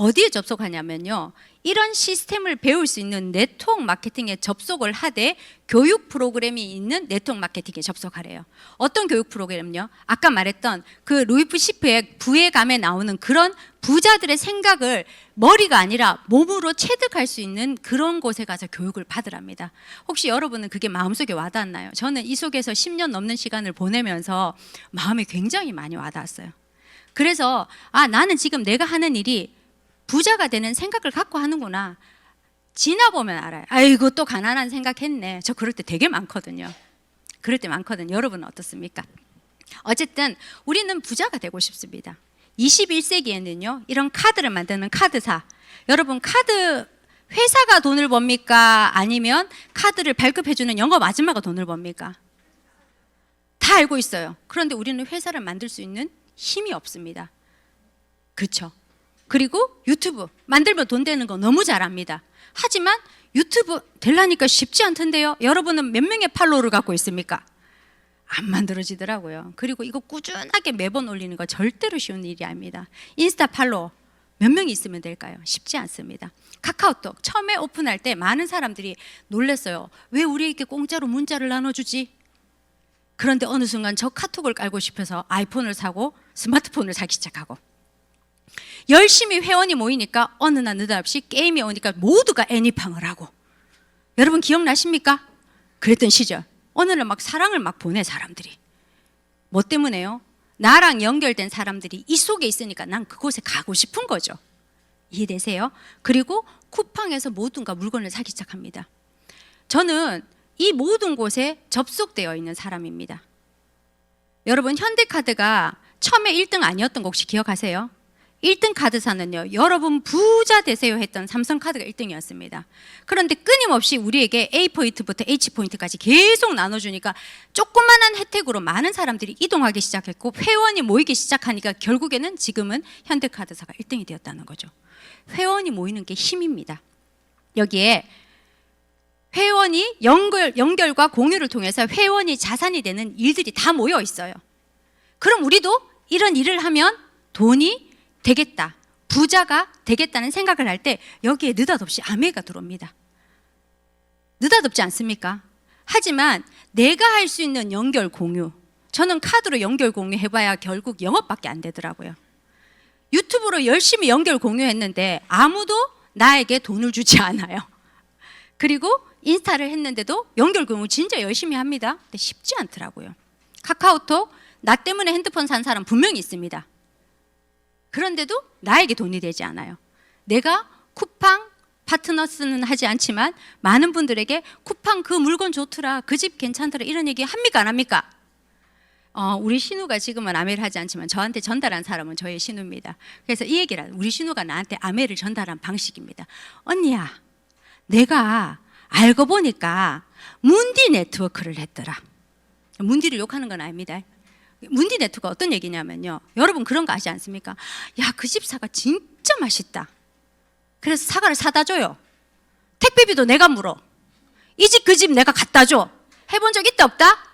어디에 접속하냐면요, 이런 시스템을 배울 수 있는 네트워크 마케팅에 접속을 하되 교육 프로그램이 있는 네트워크 마케팅에 접속하래요. 어떤 교육 프로그램요? 아까 말했던 그 루이프 시프의 부의 감에 나오는 그런 부자들의 생각을 머리가 아니라 몸으로 체득할 수 있는 그런 곳에 가서 교육을 받으랍니다. 혹시 여러분은 그게 마음속에 와닿았나요? 저는 이 속에서 10년 넘는 시간을 보내면서 마음에 굉장히 많이 와닿았어요. 그래서 나는 지금 내가 하는 일이 부자가 되는 생각을 갖고 하는구나. 지나보면 알아요. 아이고 또 가난한 생각했네. 저 그럴 때 되게 많거든요. 그럴 때 많거든요. 여러분은 어떻습니까? 어쨌든 우리는 부자가 되고 싶습니다. 21세기에는요 이런 카드를 만드는 카드사, 여러분 카드 회사가 돈을 법니까? 아니면 카드를 발급해주는 영업 아줌마가 돈을 법니까? 다 알고 있어요. 그런데 우리는 회사를 만들 수 있는 힘이 없습니다. 그렇죠? 그리고 유튜브 만들면 돈 되는 거 너무 잘 압니다. 하지만 유튜브 되려니까 쉽지 않던데요. 여러분은 몇 명의 팔로워를 갖고 있습니까? 안 만들어지더라고요. 그리고 이거 꾸준하게 매번 올리는 거 절대로 쉬운 일이 아닙니다. 인스타 팔로워 몇 명이 있으면 될까요? 쉽지 않습니다. 카카오톡 처음에 오픈할 때 많은 사람들이 놀랐어요. 왜 우리에게 공짜로 문자를 나눠주지? 그런데 어느 순간 저 카톡을 깔고 싶어서 아이폰을 사고 스마트폰을 사기 시작하고, 열심히 회원이 모이니까 어느 날 느닷없이 게임이 오니까 모두가 애니팡을 하고, 여러분 기억나십니까? 그랬던 시절. 어느 날 막 사랑을 막 보내 사람들이. 뭐 때문에요? 나랑 연결된 사람들이 이 속에 있으니까 난 그곳에 가고 싶은 거죠. 이해되세요? 그리고 쿠팡에서 모든가 물건을 사기 시작합니다. 저는 이 모든 곳에 접속되어 있는 사람입니다. 여러분 현대카드가 처음에 1등 아니었던 거 혹시 기억하세요? 1등 카드사는요, 여러분 부자 되세요 했던 삼성카드가 1등이었습니다. 그런데 끊임없이 우리에게 A포인트부터 H포인트까지 계속 나눠주니까 조그만한 혜택으로 많은 사람들이 이동하기 시작했고 회원이 모이기 시작하니까 결국에는 지금은 현대카드사가 1등이 되었다는 거죠. 회원이 모이는 게 힘입니다. 여기에 회원이 연결과 공유를 통해서 회원이 자산이 되는 일들이 다 모여 있어요. 그럼 우리도 이런 일을 하면 돈이 되겠다, 부자가 되겠다는 생각을 할 때 여기에 느닷없이 아메가 들어옵니다. 느닷없지 않습니까? 하지만 내가 할 수 있는 연결 공유, 저는 카드로 연결 공유 해봐야 결국 영업밖에 안 되더라고요. 유튜브로 열심히 연결 공유했는데 아무도 나에게 돈을 주지 않아요. 그리고 인스타를 했는데도 연결 공유 진짜 열심히 합니다. 근데 쉽지 않더라고요. 카카오톡 나 때문에 핸드폰 산 사람 분명히 있습니다. 그런데도 나에게 돈이 되지 않아요. 내가 쿠팡 파트너스는 하지 않지만 많은 분들에게 쿠팡 그 물건 좋더라, 그 집 괜찮더라 이런 얘기 합니까 안 합니까? 우리 신우가 지금은 아메를 하지 않지만 저한테 전달한 사람은 저의 신우입니다. 그래서 이 얘기를, 우리 신우가 나한테 아메를 전달한 방식입니다. 언니야, 내가 알고 보니까 문디 네트워크를 했더라. 문디를 욕하는 건 아닙니다. 문디 네트워크가 어떤 얘기냐면요, 여러분 그런 거 아시지 않습니까? 야, 그 집 사과 진짜 맛있다. 그래서 사과를 사다 줘요. 택배비도 내가 물어. 이 집 그 집 내가 갖다 줘. 해본 적 있다 없다?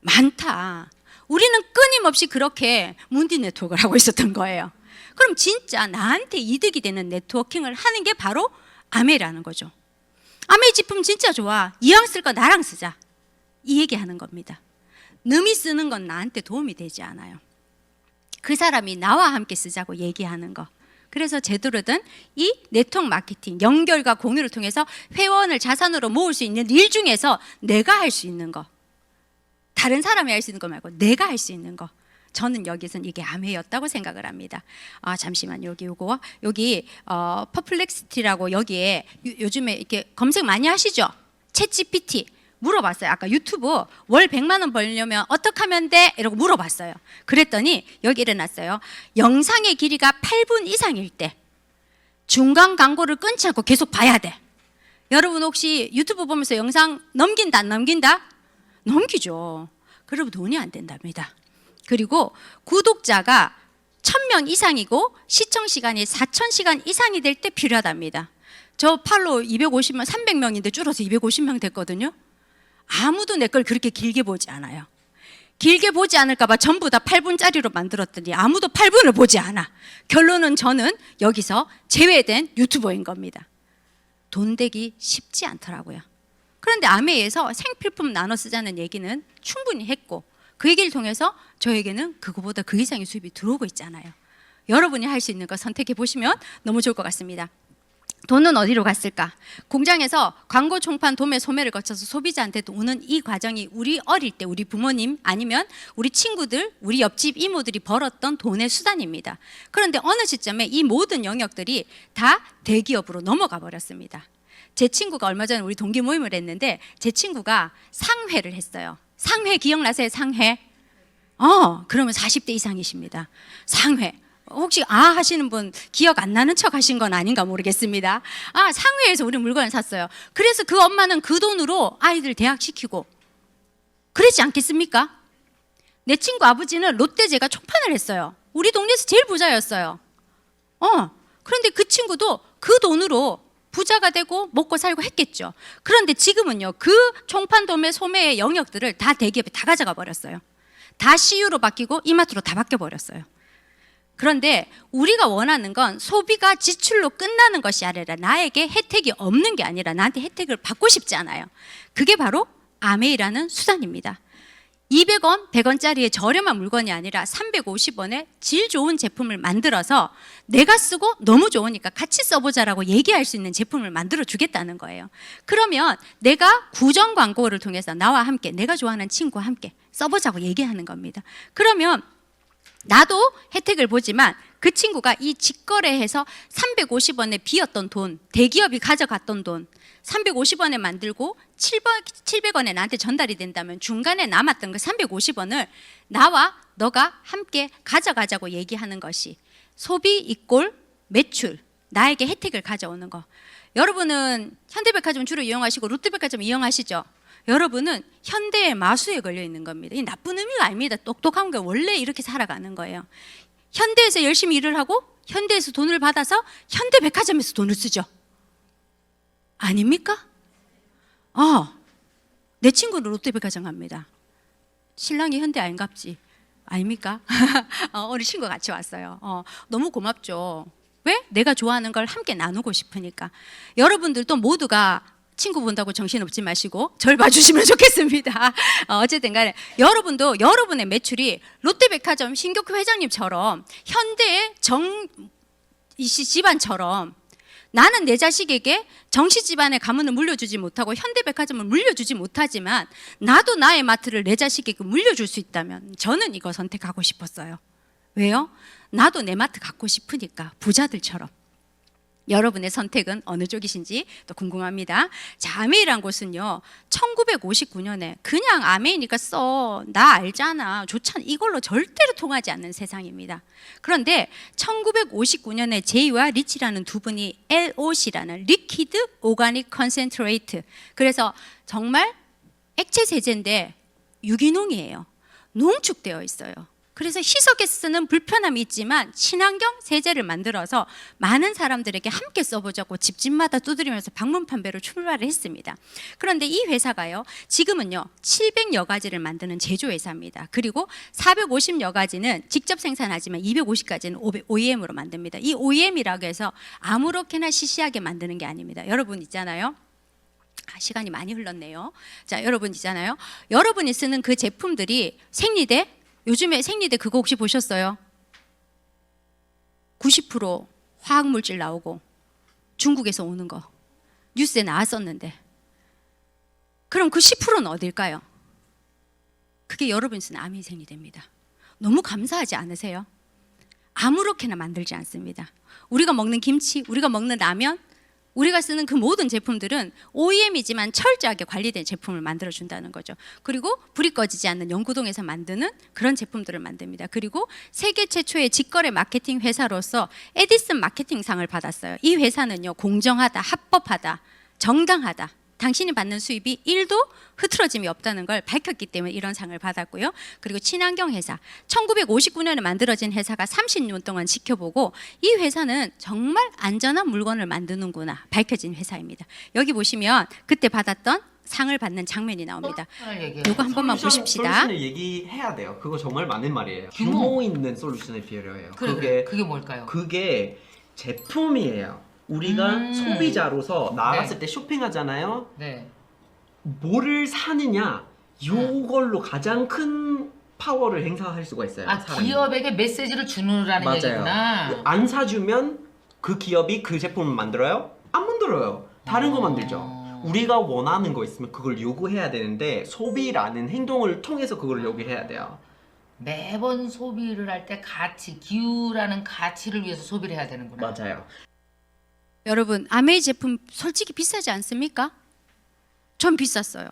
많다. 우리는 끊임없이 그렇게 문디 네트워크를 하고 있었던 거예요. 그럼 진짜 나한테 이득이 되는 네트워킹을 하는 게 바로 아메라는 거죠. 아메 제품 진짜 좋아, 이왕 쓸 거 나랑 쓰자, 이 얘기하는 겁니다. 남이 쓰는 건 나한테 도움이 되지 않아요. 그 사람이 나와 함께 쓰자고 얘기하는 거. 그래서 제대로든 이 네트워크 마케팅, 연결과 공유를 통해서 회원을 자산으로 모을 수 있는 일 중에서 내가 할 수 있는 거, 다른 사람이 할 수 있는 거 말고 내가 할 수 있는 거, 저는 여기서는 이게 아메였다고 생각을 합니다. 잠시만, 여기 퍼플렉시티라고 여기에 요즘에 이렇게 검색 많이 하시죠? 챗 GPT 물어봤어요. 아까 유튜브 월 100만 원 벌려면 어떻게 하면 돼? 이러고 물어봤어요. 그랬더니 여기 일어났어요. 영상의 길이가 8분 이상일 때 중간 광고를 끊지 않고 계속 봐야 돼. 여러분 혹시 유튜브 보면서 영상 넘긴다 안 넘긴다? 넘기죠. 그러면 돈이 안 된답니다. 그리고 구독자가 1000명 이상이고 시청 시간이 4000시간 이상이 될 때 필요하답니다. 저 팔로우 250명, 300명인데 줄어서 250명 됐거든요. 아무도 내 걸 그렇게 길게 보지 않아요. 길게 보지 않을까 봐 전부 다 8분짜리로 만들었더니 아무도 8분을 보지 않아. 결론은 저는 여기서 제외된 유튜버인 겁니다. 돈 되기 쉽지 않더라고요. 그런데 아메에서 생필품 나눠 쓰자는 얘기는 충분히 했고, 그 얘기를 통해서 저에게는 그거보다 그 이상의 수입이 들어오고 있잖아요. 여러분이 할 수 있는 거 선택해 보시면 너무 좋을 것 같습니다. 돈은 어디로 갔을까? 공장에서 광고, 총판, 도매, 소매를 거쳐서 소비자한테 오는 이 과정이 우리 어릴 때 우리 부모님 아니면 우리 친구들, 우리 옆집 이모들이 벌었던 돈의 수단입니다. 그런데 어느 시점에 이 모든 영역들이 다 대기업으로 넘어가 버렸습니다. 제 친구가 얼마 전에 우리 동기 모임을 했는데 제 친구가 상회를 했어요. 상회 기억나세요? 상회? 그러면 40대 이상이십니다. 상회. 혹시 하시는 분 기억 안 나는 척 하신 건 아닌가 모르겠습니다. 상회에서 우리 물건을 샀어요. 그래서 그 엄마는 그 돈으로 아이들 대학 시키고 그러지 않겠습니까? 내 친구 아버지는 롯데제가 총판을 했어요. 우리 동네에서 제일 부자였어요. 그런데 그 친구도 그 돈으로 부자가 되고 먹고 살고 했겠죠. 그런데 지금은요, 그 총판도매 소매의 영역들을 다 대기업이 다 가져가 버렸어요. 다 CU로 바뀌고 이마트로 다 바뀌어 버렸어요. 그런데 우리가 원하는 건 소비가 지출로 끝나는 것이 아니라 나에게 혜택이 없는 게 아니라 나한테 혜택을 받고 싶지 않아요. 그게 바로 아메이라는 수단입니다. 200원, 100원짜리의 저렴한 물건이 아니라 350원의 질 좋은 제품을 만들어서 내가 쓰고 너무 좋으니까 같이 써보자라고 얘기할 수 있는 제품을 만들어 주겠다는 거예요. 그러면 내가 구정 광고를 통해서 나와 함께, 내가 좋아하는 친구와 함께 써보자고 얘기하는 겁니다. 그러면 나도 혜택을 보지만 그 친구가 이 직거래해서 350원에 비었던 돈, 대기업이 가져갔던 돈 350원에 만들고 700원에 나한테 전달이 된다면 중간에 남았던 그 350원을 나와 너가 함께 가져가자고 얘기하는 것이 소비 이꼴 매출, 나에게 혜택을 가져오는 거. 여러분은 현대백화점 주로 이용하시고 롯데백화점 이용하시죠? 여러분은 현대의 마수에 걸려 있는 겁니다. 이 나쁜 의미가 아닙니다. 똑똑한 게 원래 이렇게 살아가는 거예요. 현대에서 열심히 일을 하고 현대에서 돈을 받아서 현대백화점에서 돈을 쓰죠. 아닙니까? 내 친구는 롯데백화점 갑니다. 신랑이 현대 안 갑지. 아닙니까? 우리 친구 같이 왔어요. 너무 고맙죠. 왜? 내가 좋아하는 걸 함께 나누고 싶으니까. 여러분들도 모두가 친구 본다고 정신없지 마시고 절 봐주시면 좋겠습니다. 어쨌든 간에 여러분도 여러분의 매출이 롯데백화점 신격호 회장님처럼 현대의 정이씨 집안처럼 나는 내 자식에게 정씨 집안의 가문을 물려주지 못하고 현대백화점을 물려주지 못하지만 나도 나의 마트를 내 자식에게 물려줄 수 있다면 저는 이거 선택하고 싶었어요. 왜요? 나도 내 마트 갖고 싶으니까 부자들처럼. 여러분의 선택은 어느 쪽이신지 또 궁금합니다. 자, 아메이란 곳은요 1959년에 그냥 아메이니까 써, 나 알잖아, 좋잖아, 이걸로 절대로 통하지 않는 세상입니다. 그런데 1959년에 제이와 리치라는 두 분이 LOC라는 리퀴드 오가닉 컨센트레이트, 그래서 정말 액체 세제인데 유기농이에요. 농축되어 있어요. 그래서 희석에 쓰는 불편함이 있지만 친환경 세제를 만들어서 많은 사람들에게 함께 써보자고 집집마다 두드리면서 방문 판매로 출발을 했습니다. 그런데 이 회사가요 지금은요 700여 가지를 만드는 제조회사입니다. 그리고 450여 가지는 직접 생산하지만 250가지는 OEM으로 만듭니다. 이 OEM이라고 해서 아무렇게나 시시하게 만드는 게 아닙니다. 여러분 있잖아요, 시간이 많이 흘렀네요. 자, 여러분 있잖아요, 여러분이 쓰는 그 제품들이 생리대, 요즘에 생리대 그거 혹시 보셨어요? 90% 화학물질 나오고 중국에서 오는 거 뉴스에 나왔었는데, 그럼 그 10%는 어딜까요? 그게 여러분이 쓰는 아메이 생리대입니다. 너무 감사하지 않으세요? 아무렇게나 만들지 않습니다. 우리가 먹는 김치, 우리가 먹는 라면, 우리가 쓰는 그 모든 제품들은 OEM이지만 철저하게 관리된 제품을 만들어준다는 거죠. 그리고 불이 꺼지지 않는 영구동에서 만드는 그런 제품들을 만듭니다. 그리고 세계 최초의 직거래 마케팅 회사로서 에디슨 마케팅상을 받았어요. 이 회사는요 공정하다, 합법하다, 정당하다, 당신이 받는 수입이 1도 흐트러짐이 없다는 걸 밝혔기 때문에 이런 상을 받았고요. 그리고 친환경 회사, 1959년에 만들어진 회사가 30년 동안 지켜보고 이 회사는 정말 안전한 물건을 만드는구나 밝혀진 회사입니다. 여기 보시면 그때 받았던 상을 받는 장면이 나옵니다. 이거 한 번만 보십시다. 솔루션을 얘기해야 돼요. 그거 정말 맞는 말이에요. 규모 있는 솔루션에 비례해요. 그게 뭘까요? 그게 제품이에요. 우리가 소비자로서 나갔을 때 쇼핑하잖아요. 네. 뭐를 사느냐, 요걸로 가장 큰 파워를 행사할 수가 있어요. 사람이. 기업에게 메시지를 주느라는 맞아요. 얘기구나. 안 사주면 그 기업이 그 제품을 만들어요? 안 만들어요. 다른 거 만들죠. 우리가 원하는 거 있으면 그걸 요구해야 되는데 소비라는 행동을 통해서 그걸 요구해야 돼요. 매번 소비를 할 때 가치, 기후라는 가치를 위해서 소비를 해야 되는구나. 맞아요. 여러분 아메이 제품 솔직히 비싸지 않습니까? 전 비쌌어요.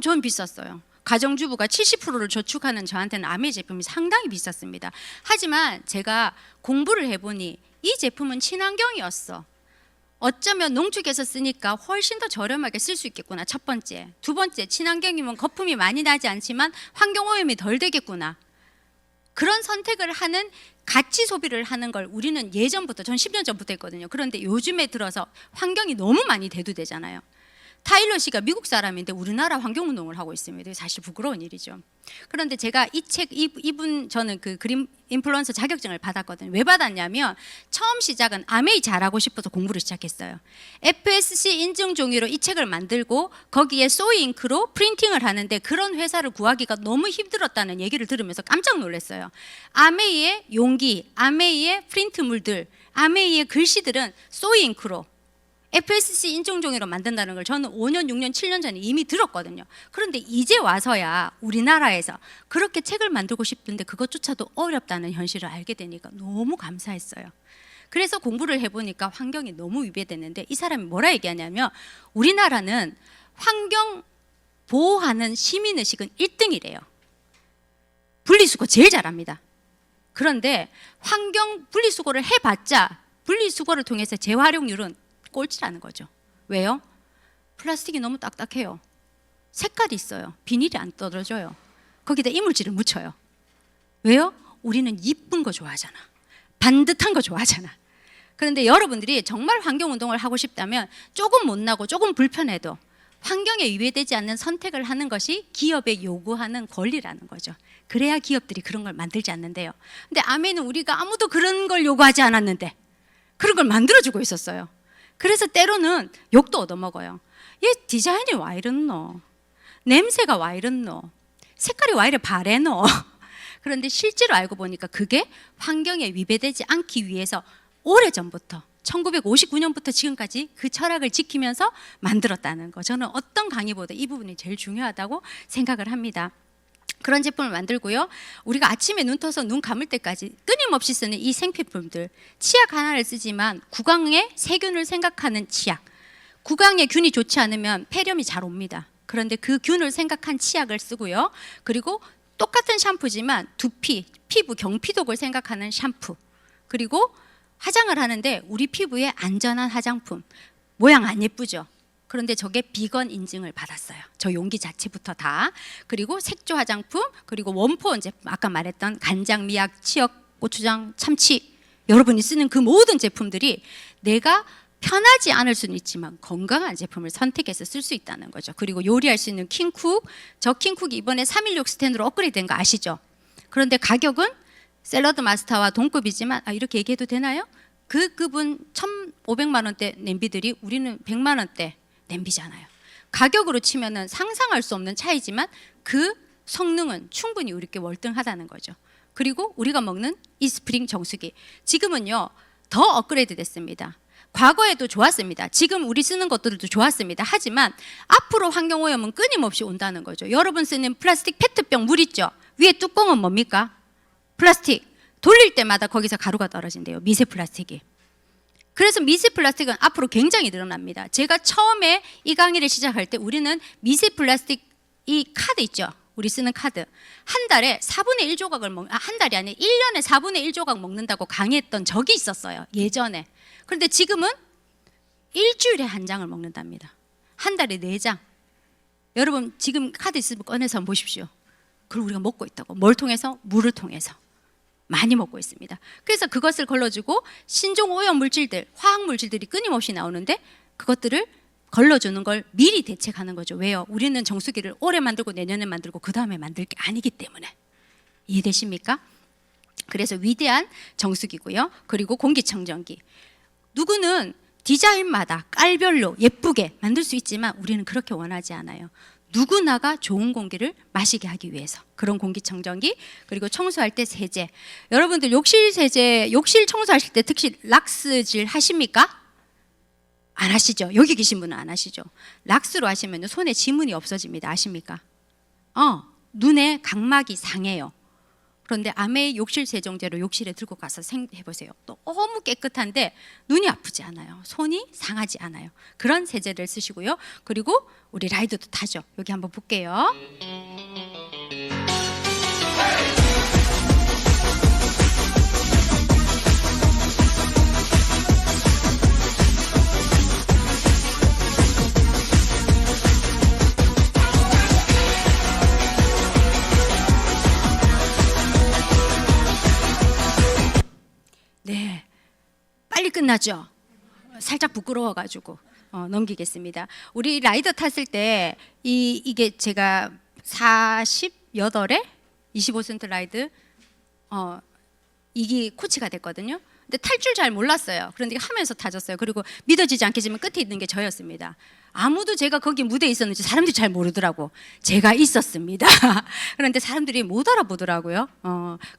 전 비쌌어요. 가정주부가 70%를 저축하는 저한테는 아메이 제품이 상당히 비쌌습니다. 하지만 제가 공부를 해보니 이 제품은 친환경이었어. 어쩌면 농축해서 쓰니까 훨씬 더 저렴하게 쓸 수 있겠구나. 첫 번째. 두 번째, 친환경이면 거품이 많이 나지 않지만 환경오염이 덜 되겠구나. 그런 선택을 하는 가치 소비를 하는 걸 우리는 예전부터, 전 10년 전부터 했거든요. 그런데 요즘에 들어서 환경이 너무 많이 대두되잖아요. 타일러 씨가 미국 사람인데 우리나라 환경운동을 하고 있습니다. 사실 부끄러운 일이죠. 그런데 제가 이 책, 이분 저는 그 그린 인플루언서 자격증을 받았거든요. 왜 받았냐면 처음 시작은 아메이 잘하고 싶어서 공부를 시작했어요. FSC 인증 종이로 이 책을 만들고 거기에 소이잉크로 프린팅을 하는데 그런 회사를 구하기가 너무 힘들었다는 얘기를 들으면서 깜짝 놀랐어요. 아메이의 용기, 아메이의 프린트물들, 아메이의 글씨들은 소이잉크로 FSC 인증종이로 만든다는 걸 저는 5년, 6년, 7년 전에 이미 들었거든요. 그런데 이제 와서야 우리나라에서 그렇게 책을 만들고 싶은데 그것조차도 어렵다는 현실을 알게 되니까 너무 감사했어요. 그래서 공부를 해보니까 환경이 너무 위배됐는데 이 사람이 뭐라 얘기하냐면 우리나라는 환경 보호하는 시민의식은 1등이래요. 분리수거 제일 잘합니다. 그런데 환경 분리수거를 해봤자 분리수거를 통해서 재활용률은 꼴찌라는 거죠. 왜요? 플라스틱이 너무 딱딱해요. 색깔이 있어요. 비닐이 안 떨어져요. 거기다 이물질을 묻혀요. 왜요? 우리는 이쁜 거 좋아하잖아. 반듯한 거 좋아하잖아. 그런데 여러분들이 정말 환경운동을 하고 싶다면 조금 못나고 조금 불편해도 환경에 위배되지 않는 선택을 하는 것이 기업에 요구하는 권리라는 거죠. 그래야 기업들이 그런 걸 만들지 않는데요. 근데 아메이는 우리가 아무도 그런 걸 요구하지 않았는데 그런 걸 만들어주고 있었어요. 그래서 때로는 욕도 얻어먹어요. 얘 디자인이 와 이렇노? 냄새가 와 이렇노? 색깔이 와 이래 바래노? 그런데 실제로 알고 보니까 그게 환경에 위배되지 않기 위해서 오래전부터 1959년부터 지금까지 그 철학을 지키면서 만들었다는 거. 저는 어떤 강의보다 이 부분이 제일 중요하다고 생각을 합니다. 그런 제품을 만들고요. 우리가 아침에 눈 떠서 눈 감을 때까지 끊임없이 쓰는 이 생필품들, 치약 하나를 쓰지만 구강의 세균을 생각하는 치약. 구강에 균이 좋지 않으면 폐렴이 잘 옵니다. 그런데 그 균을 생각한 치약을 쓰고요. 그리고 똑같은 샴푸지만 두피, 피부 경피독을 생각하는 샴푸. 그리고 화장을 하는데 우리 피부에 안전한 화장품. 모양 안 예쁘죠? 그런데 저게 비건 인증을 받았어요. 저 용기 자체부터 다. 그리고 색조 화장품, 그리고 원포 제품, 아까 말했던 간장, 미약, 치약, 고추장, 참치, 여러분이 쓰는 그 모든 제품들이 내가 편하지 않을 수는 있지만 건강한 제품을 선택해서 쓸 수 있다는 거죠. 그리고 요리할 수 있는 킹쿡, 저 킹쿡이 이번에 316 스탠드로 업그레이드 된 거 아시죠? 그런데 가격은 샐러드 마스터와 동급이지만 이렇게 얘기해도 되나요? 그 급은 1,500만 원대 냄비들이 우리는 100만 원대 냄비잖아요. 가격으로 치면은 상상할 수 없는 차이지만 그 성능은 충분히 우리께 월등하다는 거죠. 그리고 우리가 먹는 이 스프링 정수기 지금은요 더 업그레이드 됐습니다. 과거에도 좋았습니다. 지금 우리 쓰는 것들도 좋았습니다. 하지만 앞으로 환경오염은 끊임없이 온다는 거죠. 여러분 쓰는 플라스틱 페트병 물 있죠? 위에 뚜껑은 뭡니까? 플라스틱. 돌릴 때마다 거기서 가루가 떨어진대요. 미세 플라스틱이. 그래서 미세 플라스틱은 앞으로 굉장히 늘어납니다. 제가 처음에 이 강의를 시작할 때 우리는 미세 플라스틱 이 카드 있죠? 우리 쓰는 카드. 한 달에 4분의 1 조각을 한 달이 아니라 1년에 4분의 1 조각 먹는다고 강의했던 적이 있었어요. 예전에. 그런데 지금은 일주일에 한 장을 먹는답니다. 한 달에 4장. 여러분 지금 카드 있으면 꺼내서 한번 보십시오. 그걸 우리가 먹고 있다고. 뭘 통해서? 물을 통해서. 많이 먹고 있습니다. 그래서 그것을 걸러주고 신종 오염 물질들, 화학 물질들이 끊임없이 나오는데 그것들을 걸러주는 걸 미리 대책하는 거죠. 왜요? 우리는 정수기를 올해 만들고 내년에 만들고 그 다음에 만들 게 아니기 때문에. 이해되십니까? 그래서 위대한 정수기고요. 그리고 공기청정기. 누구는 디자인마다 깔별로 예쁘게 만들 수 있지만 우리는 그렇게 원하지 않아요. 누구나가 좋은 공기를 마시게 하기 위해서 그런 공기청정기. 그리고 청소할 때 세제. 여러분들 욕실 세제, 욕실 청소하실 때 특히 락스질 하십니까? 안 하시죠? 여기 계신 분은 안 하시죠? 락스로 하시면 손에 지문이 없어집니다. 아십니까? 눈에 각막이 상해요. 그런데 아메 욕실 세정제로 욕실에 들고 가서 해보세요. 너무 깨끗한데 눈이 아프지 않아요. 손이 상하지 않아요. 그런 세제를 쓰시고요. 그리고 우리 라이더도 타죠. 여기 한번 볼게요. 네, 빨리 끝나죠. 살짝 부끄러워가지고 넘기겠습니다. 우리 라이더 탔을 때 이게 제가 48에 25센트 라이드 이게 코치가 됐거든요. 근데 탈 줄 잘 몰랐어요. 그런데 하면서 타졌어요. 그리고 믿어지지 않겠지만 끝에 있는 게 저였습니다. 아무도 제가 거기 무대에 있었는지 사람들이 잘 모르더라고. 제가 있었습니다. 그런데 사람들이 못 알아보더라고요.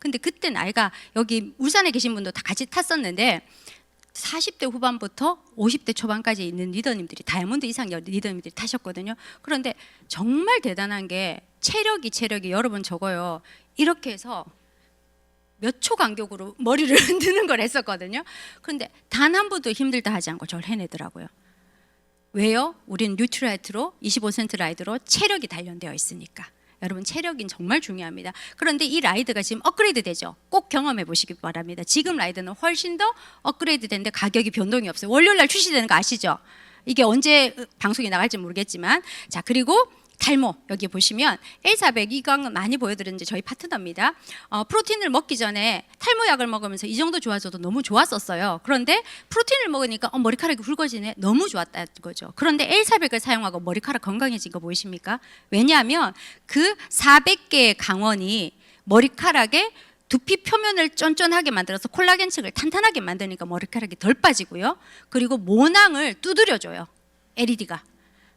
근데 그때 나이가 여기 울산에 계신 분도 다 같이 탔었는데 40대 후반부터 50대 초반까지 있는 리더님들이 다이아몬드 이상 리더님들이 타셨거든요. 그런데 정말 대단한 게 체력이 여러분 적어요. 이렇게 해서 몇 초 간격으로 머리를 흔드는 걸 했었거든요. 그런데 단 한 번도 힘들다 하지 않고 저를 해내더라고요. 왜요? 우리는 뉴트라이트로 25센트 라이드로 체력이 단련되어 있으니까. 여러분 체력이 정말 중요합니다. 그런데 이 라이드가 지금 업그레이드 되죠. 꼭 경험해 보시기 바랍니다. 지금 라이드는 훨씬 더 업그레이드 되는데 가격이 변동이 없어요. 월요일 날 출시되는 거 아시죠? 이게 언제 방송이 나갈지 모르겠지만, 자, 그리고 탈모 여기 보시면 L400 이건 많이 보여드렸는데 저희 파트너입니다. 프로틴을 먹기 전에 탈모약을 먹으면서 이 정도 좋아져도 너무 좋았었어요. 그런데 프로틴을 먹으니까 머리카락이 굵어지네. 너무 좋았다는 거죠. 그런데 L400을 사용하고 머리카락 건강해진 거 보이십니까? 왜냐하면 그 400개의 강원이 머리카락에 두피 표면을 쫀쫀하게 만들어서 콜라겐층을 탄탄하게 만드니까 머리카락이 덜 빠지고요. 그리고 모낭을 두드려줘요. LED가.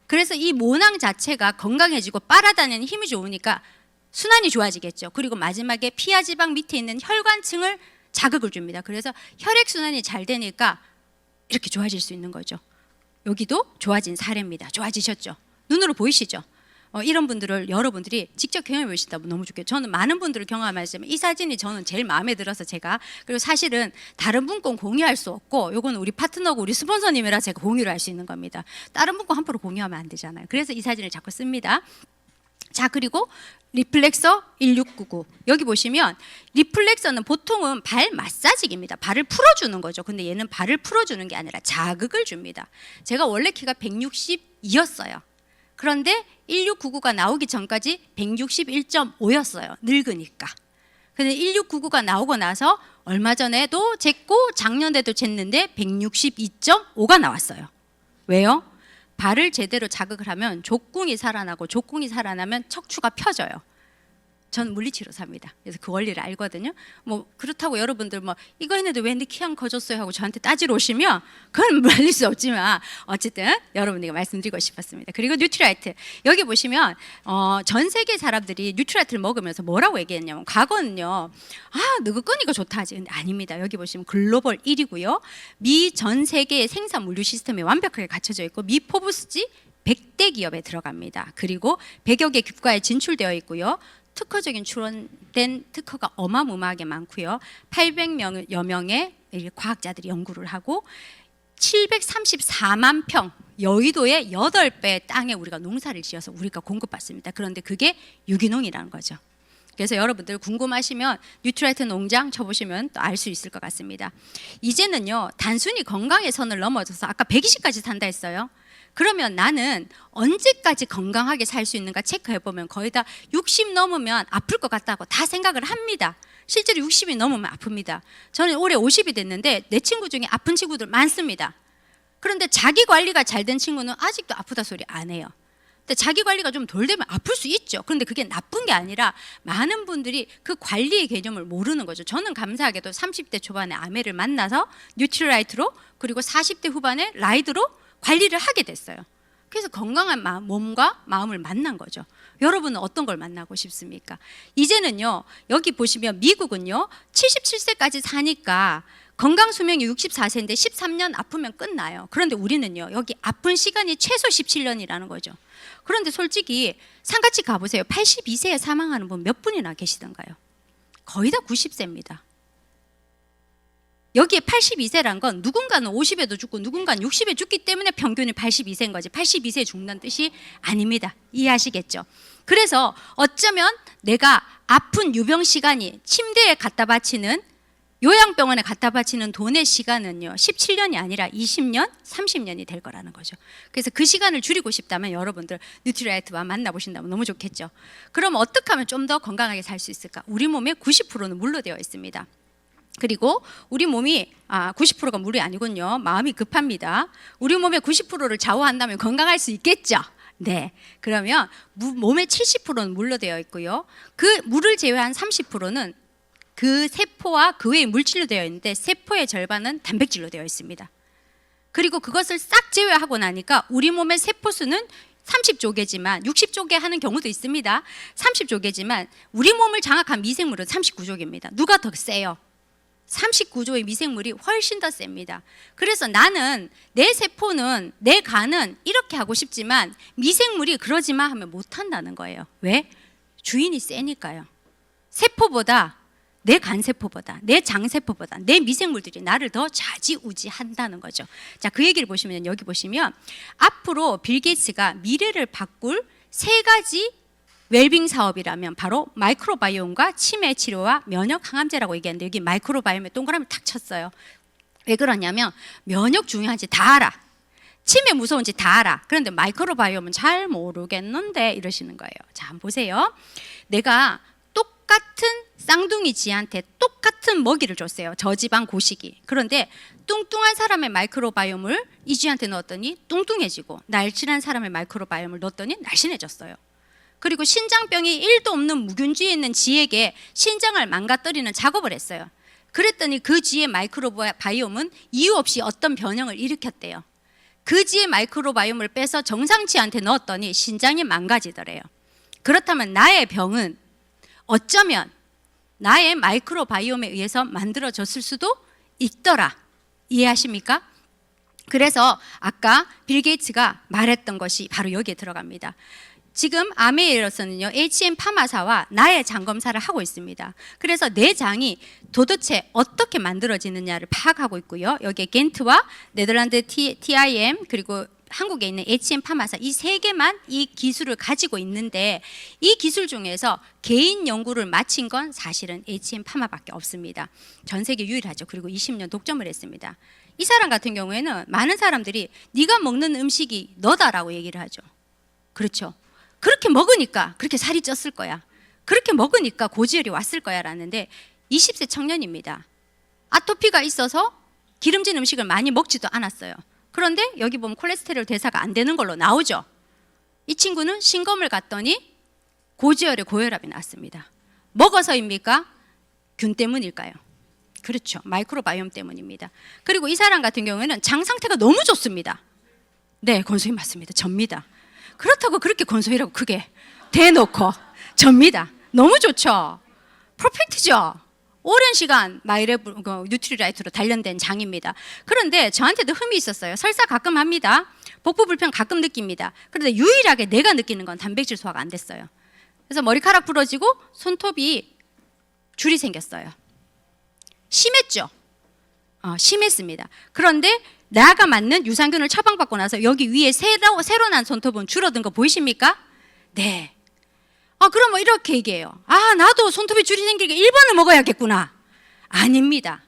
그래서 이 모낭 자체가 건강해지고 빨아다니는 힘이 좋으니까 순환이 좋아지겠죠. 그리고 마지막에 피하 지방 밑에 있는 혈관층을 자극을 줍니다. 그래서 혈액 순환이 잘 되니까 이렇게 좋아질 수 있는 거죠. 여기도 좋아진 사례입니다. 좋아지셨죠? 눈으로 보이시죠? 이런 분들을 여러분들이 직접 경험해 보시다 너무 좋겠죠. 저는 많은 분들을 경험하지만 이 사진이 저는 제일 마음에 들어서 제가, 그리고 사실은 다른 분 건 공유할 수 없고 요건 우리 파트너고 우리 스폰서님이라 제가 공유를 할 수 있는 겁니다. 다른 분 거 함부로 공유하면 안 되잖아요. 그래서 이 사진을 자꾸 씁니다. 자, 그리고 리플렉서 1699 여기 보시면 리플렉서는 보통은 발 마사지기입니다. 발을 풀어주는 거죠. 근데 얘는 발을 풀어주는 게 아니라 자극을 줍니다. 제가 원래 키가 162였어요. 그런데 1699가 나오기 전까지 161.5였어요. 늙으니까. 근데 1699가 나오고 나서 얼마 전에도 쟀고 작년에도 쟀는데 162.5가 나왔어요. 왜요? 발을 제대로 자극을 하면 족궁이 살아나고 족궁이 살아나면 척추가 펴져요. 전 물리치료사입니다. 그래서 그 원리를 알거든요. 뭐 그렇다고 여러분들 뭐 이거 했는데 왜 내 키 안 커졌어요 하고 저한테 따지러 오시면 그건 말릴 수 없지만 어쨌든 여러분에게 말씀드리고 싶었습니다. 그리고 뉴트라이트 여기 보시면 전 세계 사람들이 뉴트라이트를 먹으면서 뭐라고 얘기했냐면 과거는요, 느그꺼니가 좋다 하지. 근데 아닙니다. 여기 보시면 글로벌 1위고요. 미 전 세계의 생산 물류 시스템이 완벽하게 갖춰져 있고 미 포브스지 100대 기업에 들어갑니다. 그리고 100여 개 국가에 진출되어 있고요. 특허적인 출원된 특허가 어마무마하게 많고요. 800여 명의 과학자들이 연구를 하고 734만 평 여의도의 8배 땅에 우리가 농사를 지어서 우리가 공급받습니다. 그런데 그게 유기농이라는 거죠. 그래서 여러분들 궁금하시면 뉴트라이트 농장 쳐보시면 또 알 수 있을 것 같습니다. 이제는요, 단순히 건강의 선을 넘어서서 아까 120까지 산다 했어요. 그러면 나는 언제까지 건강하게 살 수 있는가 체크해보면 거의 다 60 넘으면 아플 것 같다고 다 생각을 합니다. 실제로 60이 넘으면 아픕니다. 저는 올해 50이 됐는데 내 친구 중에 아픈 친구들 많습니다. 그런데 자기 관리가 잘 된 친구는 아직도 아프다 소리 안 해요. 근데 자기 관리가 좀 덜 되면 아플 수 있죠. 그런데 그게 나쁜 게 아니라 많은 분들이 그 관리의 개념을 모르는 거죠. 저는 감사하게도 30대 초반에 아메를 만나서 뉴트라이트로 그리고 40대 후반에 라이드로 관리를 하게 됐어요. 그래서 건강한 몸과 마음을 만난 거죠. 여러분은 어떤 걸 만나고 싶습니까? 이제는요, 여기 보시면 미국은요 77세까지 사니까 건강 수명이 64세인데 13년 아프면 끝나요. 그런데 우리는요, 여기 아픈 시간이 최소 17년이라는 거죠. 그런데 솔직히 상가집 가보세요. 82세에 사망하는 분 몇 분이나 계시던가요? 거의 다 90세입니다. 여기에 82세란 건 누군가는 50에도 죽고 누군가는 60에 죽기 때문에 평균이 82세인 거지 82세에 죽는 뜻이 아닙니다. 이해하시겠죠? 그래서 어쩌면 내가 아픈 유병 시간이 침대에 갖다 바치는 요양병원에 갖다 바치는 돈의 시간은요 17년이 아니라 20년, 30년이 될 거라는 거죠. 그래서 그 시간을 줄이고 싶다면 여러분들 뉴트리라이트와 만나보신다면 너무 좋겠죠. 그럼 어떻게 하면 좀 더 건강하게 살 수 있을까? 우리 몸의 90%는 물로 되어 있습니다. 그리고 우리 몸이 90%가 물이 아니군요. 마음이 급합니다. 우리 몸의 90%를 좌우한다면 건강할 수 있겠죠. 네, 그러면 몸의 70%는 물로 되어 있고요. 그 물을 제외한 30%는 그 세포와 그 외의 물질로 되어 있는데 세포의 절반은 단백질로 되어 있습니다. 그리고 그것을 싹 제외하고 나니까 우리 몸의 세포 수는 30조개지만 60조개 하는 경우도 있습니다. 30조개지만 우리 몸을 장악한 미생물은 39조개입니다. 누가 더 세요? 39조의 미생물이 훨씬 더 셉니다. 그래서 나는 내 세포는 내 간은 이렇게 하고 싶지만 미생물이 그러지 마 하면 못한다는 거예요. 왜? 주인이 세니까요. 세포보다 내 간세포보다 내 장세포보다 내 미생물들이 나를 더 좌지우지한다는 거죠. 자, 그 얘기를 보시면 여기 보시면 앞으로 빌 게이츠가 미래를 바꿀 세 가지 웰빙 사업이라면 바로 마이크로바이옴과 치매 치료와 면역 항암제라고 얘기하는데 여기 마이크로바이옴에 동그라미 탁 쳤어요. 왜 그러냐면 면역 중요한지 다 알아. 치매 무서운지 다 알아. 그런데 마이크로바이옴은 잘 모르겠는데 이러시는 거예요. 자, 한번 보세요. 내가 똑같은 쌍둥이 쥐한테 똑같은 먹이를 줬어요. 저지방 고식이. 그런데 뚱뚱한 사람의 마이크로바이옴을 이 쥐한테 넣었더니 뚱뚱해지고 날씬한 사람의 마이크로바이옴을 넣었더니 날씬해졌어요. 그리고 신장병이 1도 없는 무균주에 있는 쥐에게 신장을 망가뜨리는 작업을 했어요. 그랬더니 그 쥐의 마이크로바이옴은 이유 없이 어떤 변형을 일으켰대요. 그 쥐의 마이크로바이옴을 빼서 정상 쥐한테 넣었더니 신장이 망가지더래요. 그렇다면 나의 병은 어쩌면 나의 마이크로바이옴에 의해서 만들어졌을 수도 있더라. 이해하십니까? 그래서 아까 빌 게이츠가 말했던 것이 바로 여기에 들어갑니다. 지금 아메이에서는요 HM 파마사와 나의 장 검사를 하고 있습니다. 그래서 내 장이 도대체 어떻게 만들어지느냐를 파악하고 있고요. 여기에 겐트와 네덜란드 TIM 그리고 한국에 있는 HM 파마사 이 세 개만 이 기술을 가지고 있는데 이 기술 중에서 개인 연구를 마친 건 사실은 HM 파마밖에 없습니다. 전 세계 유일하죠. 그리고 20년 독점을 했습니다. 이 사람 같은 경우에는 많은 사람들이 네가 먹는 음식이 너다라고 얘기를 하죠. 그렇죠. 그렇게 먹으니까 그렇게 살이 쪘을 거야. 그렇게 먹으니까 고지혈이 왔을 거야 라는데 20세 청년입니다. 아토피가 있어서 기름진 음식을 많이 먹지도 않았어요. 그런데 여기 보면 콜레스테롤 대사가 안 되는 걸로 나오죠. 이 친구는 신검을 갔더니 고지혈에 고혈압이 났습니다. 먹어서입니까? 균 때문일까요? 그렇죠. 마이크로바이옴 때문입니다. 그리고 이 사람 같은 경우에는 장 상태가 너무 좋습니다. 네, 권소희 맞습니다. 접니다. 그렇다고 그렇게 권소희라고 크게 대놓고 접니다. 너무 좋죠. 퍼펙트죠. 오랜 시간 뉴트리라이트로 단련된 장입니다. 그런데 저한테도 흠이 있었어요. 설사 가끔 합니다. 복부 불편 가끔 느낍니다. 그런데 유일하게 내가 느끼는 건 단백질 소화가 안 됐어요. 그래서 머리카락 부러지고 손톱이 줄이 생겼어요. 심했죠? 심했습니다. 그런데 나가 맞는 유산균을 처방받고 나서 여기 위에 새로 난 손톱은 줄어든 거 보이십니까? 네. 그럼 뭐 이렇게 얘기해요. 나도 손톱에 줄이 생기니까 1번을 먹어야겠구나. 아닙니다.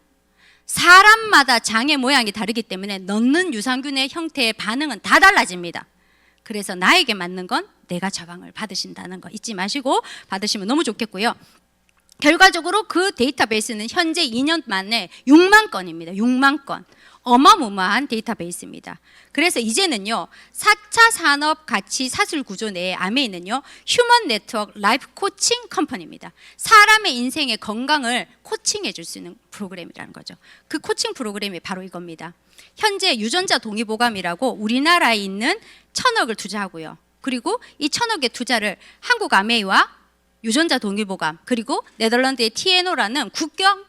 사람마다 장의 모양이 다르기 때문에 넣는 유산균의 형태의 반응은 다 달라집니다. 그래서 나에게 맞는 건 내가 처방을 받으신다는 거 잊지 마시고 받으시면 너무 좋겠고요. 결과적으로 그 데이터베이스는 현재 2년 만에 6만 건입니다. 6만 건. 어마무마한 데이터베이스입니다. 그래서 이제는요 4차 산업 가치 사슬 구조 내에 아메이는요 휴먼 네트워크 라이프 코칭 컴퍼니입니다. 사람의 인생의 건강을 코칭해 줄 수 있는 프로그램이라는 거죠. 그 코칭 프로그램이 바로 이겁니다. 현재 유전자 동의보감이라고 우리나라에 있는 1,000억을 투자하고요. 그리고 이 1,000억의 투자를 한국 아메이와 유전자 동의보감 그리고 네덜란드의 TNO라는 국경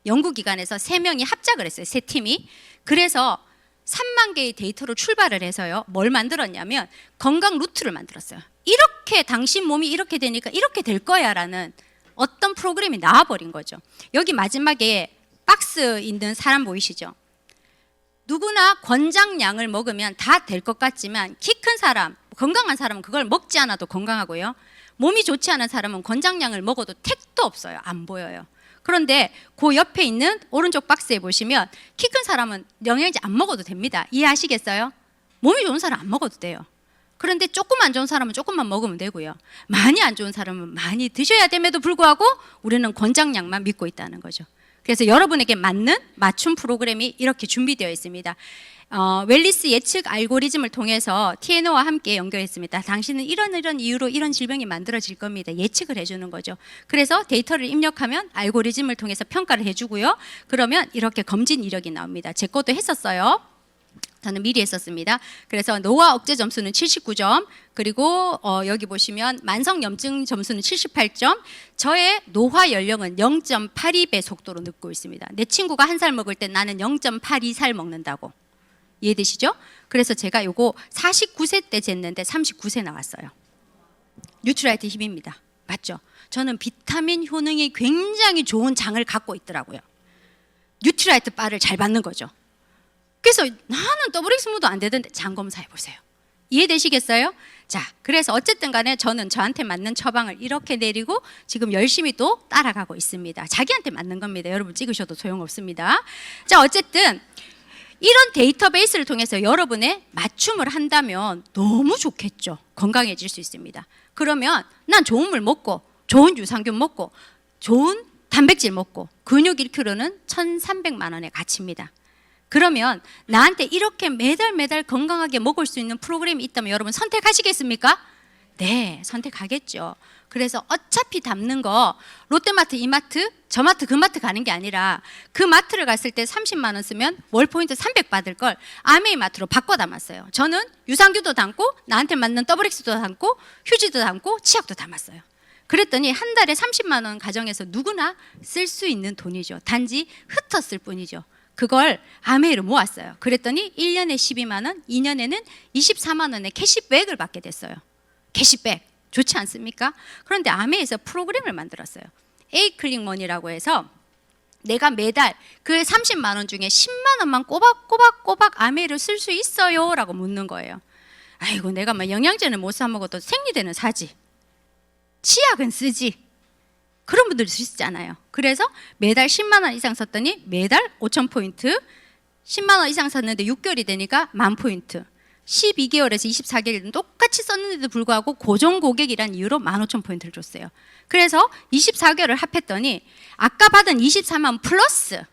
연구기관에서 3명이 합작을 했어요. 3팀이. 그래서 3만 개의 데이터로 출발을 해서요. 뭘 만들었냐면 건강 루트를 만들었어요. 이렇게 당신 몸이 이렇게 되니까 이렇게 될 거야 라는 어떤 프로그램이 나와버린 거죠. 여기 마지막에 박스 있는 사람 보이시죠? 누구나 권장량을 먹으면 다 될 것 같지만 키 큰 사람, 건강한 사람은 그걸 먹지 않아도 건강하고요. 몸이 좋지 않은 사람은 권장량을 먹어도 택도 없어요. 안 보여요. 그런데 그 옆에 있는 오른쪽 박스에 보시면 키 큰 사람은 영양제 안 먹어도 됩니다. 이해하시겠어요? 몸이 좋은 사람 안 먹어도 돼요. 그런데 조금 안 좋은 사람은 조금만 먹으면 되고요. 많이 안 좋은 사람은 많이 드셔야 됨에도 불구하고 우리는 권장량만 믿고 있다는 거죠. 그래서 여러분에게 맞는 맞춤 프로그램이 이렇게 준비되어 있습니다. 웰리스 예측 알고리즘을 통해서 TNO와 함께 연결했습니다. 당신은 이런 이유로 이런 질병이 만들어질 겁니다. 예측을 해주는 거죠. 그래서 데이터를 입력하면 알고리즘을 통해서 평가를 해주고요. 그러면 이렇게 검진 이력이 나옵니다. 제 것도 했었어요. 저는 미리 했었습니다. 그래서 노화 억제 점수는 79점, 그리고 여기 보시면 만성염증 점수는 78점, 저의 노화 연령은 0.82배 속도로 늙고 있습니다. 내 친구가 1살 먹을 때 나는 0.82살 먹는다고. 이해되시죠? 그래서 제가 요거 49세 때 쟀는데 39세 나왔어요. 뉴트라이트 힘입니다. 맞죠? 저는 비타민 효능이 굉장히 좋은 장을 갖고 있더라고요. 뉴트라이트 바를 잘 받는 거죠. 그래서 나는 더블 스무도 안 되던데 장 검사해 보세요. 이해되시겠어요? 자, 그래서 어쨌든 간에 저는 저한테 맞는 처방을 이렇게 내리고 지금 열심히 또 따라가고 있습니다. 자기한테 맞는 겁니다. 여러분 찍으셔도 소용없습니다. 자, 어쨌든 이런 데이터베이스를 통해서 여러분의 맞춤을 한다면 너무 좋겠죠. 건강해질 수 있습니다. 그러면 난 좋은 물 먹고 좋은 유산균 먹고 좋은 단백질 먹고 근육 1kg는 1,300만 원의 가치입니다. 그러면 나한테 이렇게 매달 건강하게 먹을 수 있는 프로그램이 있다면 여러분 선택하시겠습니까? 네, 선택하겠죠. 그래서 어차피 담는 거 롯데마트, 이마트, 저 마트, 그 마트 가는 게 아니라 그 마트를 갔을 때 30만 원 쓰면 월 포인트 300 받을 걸 아메이 마트로 바꿔 담았어요. 저는 유산균도 담고 나한테 맞는 더블엑스도 담고 휴지도 담고 치약도 담았어요. 그랬더니 한 달에 30만 원 가정에서 누구나 쓸 수 있는 돈이죠. 단지 흩었을 뿐이죠. 그걸 아메이로 모았어요. 그랬더니 1년에 12만 원, 2년에는 24만 원의 캐시백을 받게 됐어요. 캐시백 좋지 않습니까? 그런데 아메이에서 프로그램을 만들었어요. 에이클릭머니라고 해서 내가 매달 그 30만 원 중에 10만 원만 꼬박꼬박 아메이를 쓸 수 있어요? 라고 묻는 거예요. 아이고 내가 막 영양제는 못 사 먹어도 생리대는 사지. 치약은 쓰지. 그런 분들 있잖아요. 그래서 매달 10만 원 이상 썼더니 매달 5,000포인트, 10만 원 이상 썼는데 6개월이 되니까 10,000포인트, 12개월에서 24개월은 똑같이 썼는데도 불구하고 고정 고객이란 이유로 15,000포인트를 줬어요. 그래서 24개월을 합했더니 아까 받은 24만 플러스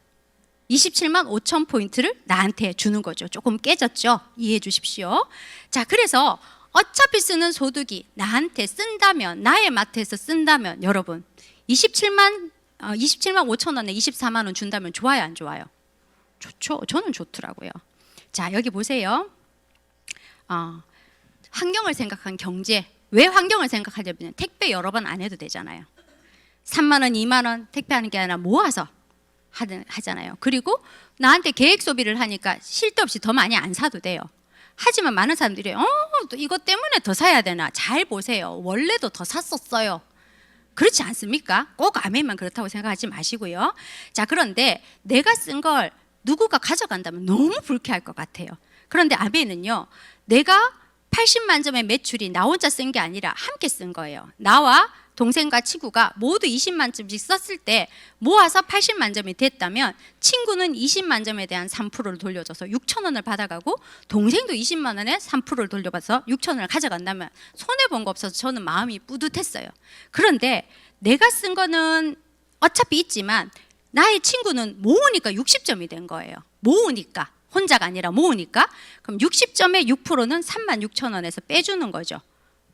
27만 5천 포인트를 나한테 주는 거죠. 조금 깨졌죠? 이해해 주십시오. 자, 그래서 어차피 쓰는 소득이 나한테 쓴다면, 나의 마트에서 쓴다면 여러분 27만 5천 원에 24만 원 준다면 좋아요, 안 좋아요? 좋죠. 저는 좋더라고요. 자, 여기 보세요. 환경을 생각한 경제. 왜 환경을 생각하냐면 택배 여러 번 안 해도 되잖아요. 3만 원, 2만 원 택배하는 게 아니라 모아서 하잖아요. 그리고 나한테 계획 소비를 하니까 쉴 데 없이 더 많이 안 사도 돼요. 하지만 많은 사람들이 또 이것 때문에 더 사야 되나? 잘 보세요. 원래도 더 샀었어요. 그렇지 않습니까? 꼭 아멘만 그렇다고 생각하지 마시고요. 자, 그런데 내가 쓴 걸 누구가 가져간다면 너무 불쾌할 것 같아요. 그런데 아멘은요, 내가 80만 점의 매출이 나 혼자 쓴 게 아니라 함께 쓴 거예요. 나와 동생과 친구가 모두 20만 점씩 썼을 때 모아서 80만 점이 됐다면 친구는 20만 점에 대한 3%를 돌려줘서 6천 원을 받아가고 동생도 20만 원에 3%를 돌려받아서 6천 원을 가져간다면 손해본 거 없어서 저는 마음이 뿌듯했어요. 그런데 내가 쓴 거는 어차피 있지만 나의 친구는 모으니까 60점이 된 거예요. 모으니까. 혼자가 아니라 모으니까. 그럼 60점의 6%는 36,000원에서 빼주는 거죠.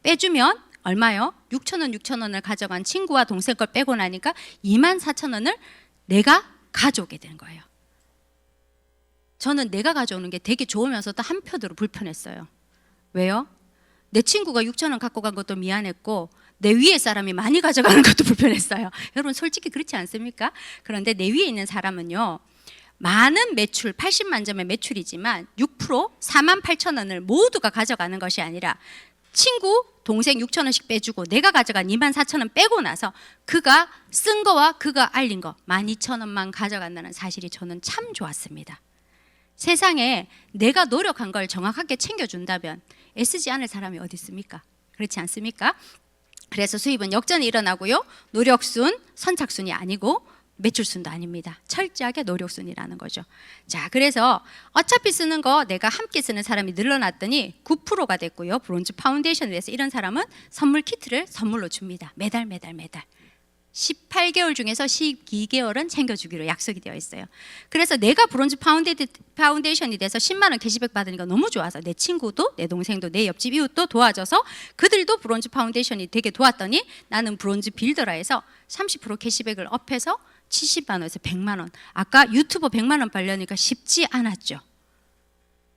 빼주면 얼마요? 6,000원을 가져간 친구와 동생 걸 빼고 나니까 24,000원을 내가 가져오게 된 거예요. 저는 내가 가져오는 게 되게 좋으면서도 한편으로 불편했어요. 왜요? 내 친구가 6,000원 갖고 간 것도 미안했고 내 위에 사람이 많이 가져가는 것도 불편했어요. 여러분 솔직히 그렇지 않습니까? 그런데 내 위에 있는 사람은요, 많은 매출, 80만 점의 매출이지만 6% 48,000원을 모두가 가져가는 것이 아니라 친구 동생 6,000원씩 빼주고 내가 가져간 24,000원 빼고 나서 그가 쓴 거와 그가 알린 거 12,000원만 가져간다는 사실이 저는 참 좋았습니다. 세상에 내가 노력한 걸 정확하게 챙겨준다면 애쓰지 않을 사람이 어디 있습니까? 그렇지 않습니까? 그래서 수입은 역전이 일어나고요. 노력순, 선착순이 아니고 매출순도 아닙니다. 철저하게 노력순이라는 거죠. 자, 그래서 어차피 쓰는 거 내가 함께 쓰는 사람이 늘어났더니 9%가 됐고요. 브론즈 파운데이션을 위해서 이런 사람은 선물 키트를 선물로 줍니다. 매달. 18개월 중에서 12개월은 챙겨주기로 약속이 되어 있어요. 그래서 내가 브론즈 파운데이션이 돼서 10만 원 캐시백 받으니까 너무 좋아서 내 친구도 내 동생도 내 옆집 이웃도 도와줘서 그들도 브론즈 파운데이션이 되게 도왔더니 나는 브론즈 빌더라에서 30% 캐시백을 업해서 70만 원에서 100만 원. 아까 유튜버 100만 원 벌려니까 쉽지 않았죠.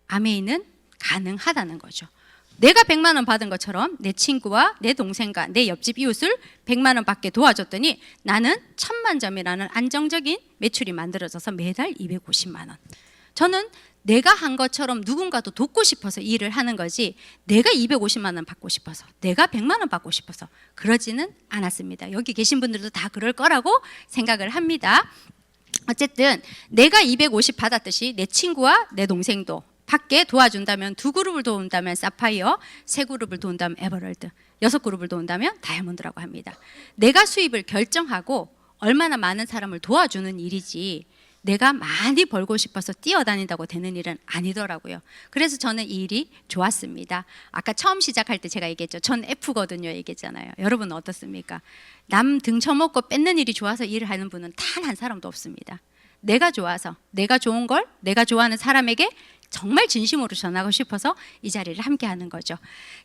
아메이는 가능하다는 거죠. 내가 100만 원 받은 것처럼 내 친구와 내 동생과 내 옆집 이웃을 100만 원 받게 도와줬더니 나는 1000만 점이라는 안정적인 매출이 만들어져서 매달 250만 원. 저는 내가 한 것처럼 누군가도 돕고 싶어서 일을 하는 거지 내가 250만 원 받고 싶어서 내가 100만 원 받고 싶어서 그러지는 않았습니다. 여기 계신 분들도 다 그럴 거라고 생각을 합니다. 어쨌든 내가 250 받았듯이 내 친구와 내 동생도 밖에 도와준다면 2그룹을 도운다면 사파이어, 3그룹을 도운다면 에버럴드, 6그룹을 도운다면 다이아몬드라고 합니다. 내가 수입을 결정하고 얼마나 많은 사람을 도와주는 일이지 내가 많이 벌고 싶어서 뛰어다닌다고 되는 일은 아니더라고요. 그래서 저는 이 일이 좋았습니다. 아까 처음 시작할 때 제가 얘기했죠. 전 F거든요 얘기했잖아요. 여러분은 어떻습니까? 남 등쳐먹고 뺏는 일이 좋아서 일을 하는 분은 단 한 사람도 없습니다. 내가 좋아서 내가 좋은 걸 내가 좋아하는 사람에게 정말 진심으로 전하고 싶어서 이 자리를 함께 하는 거죠.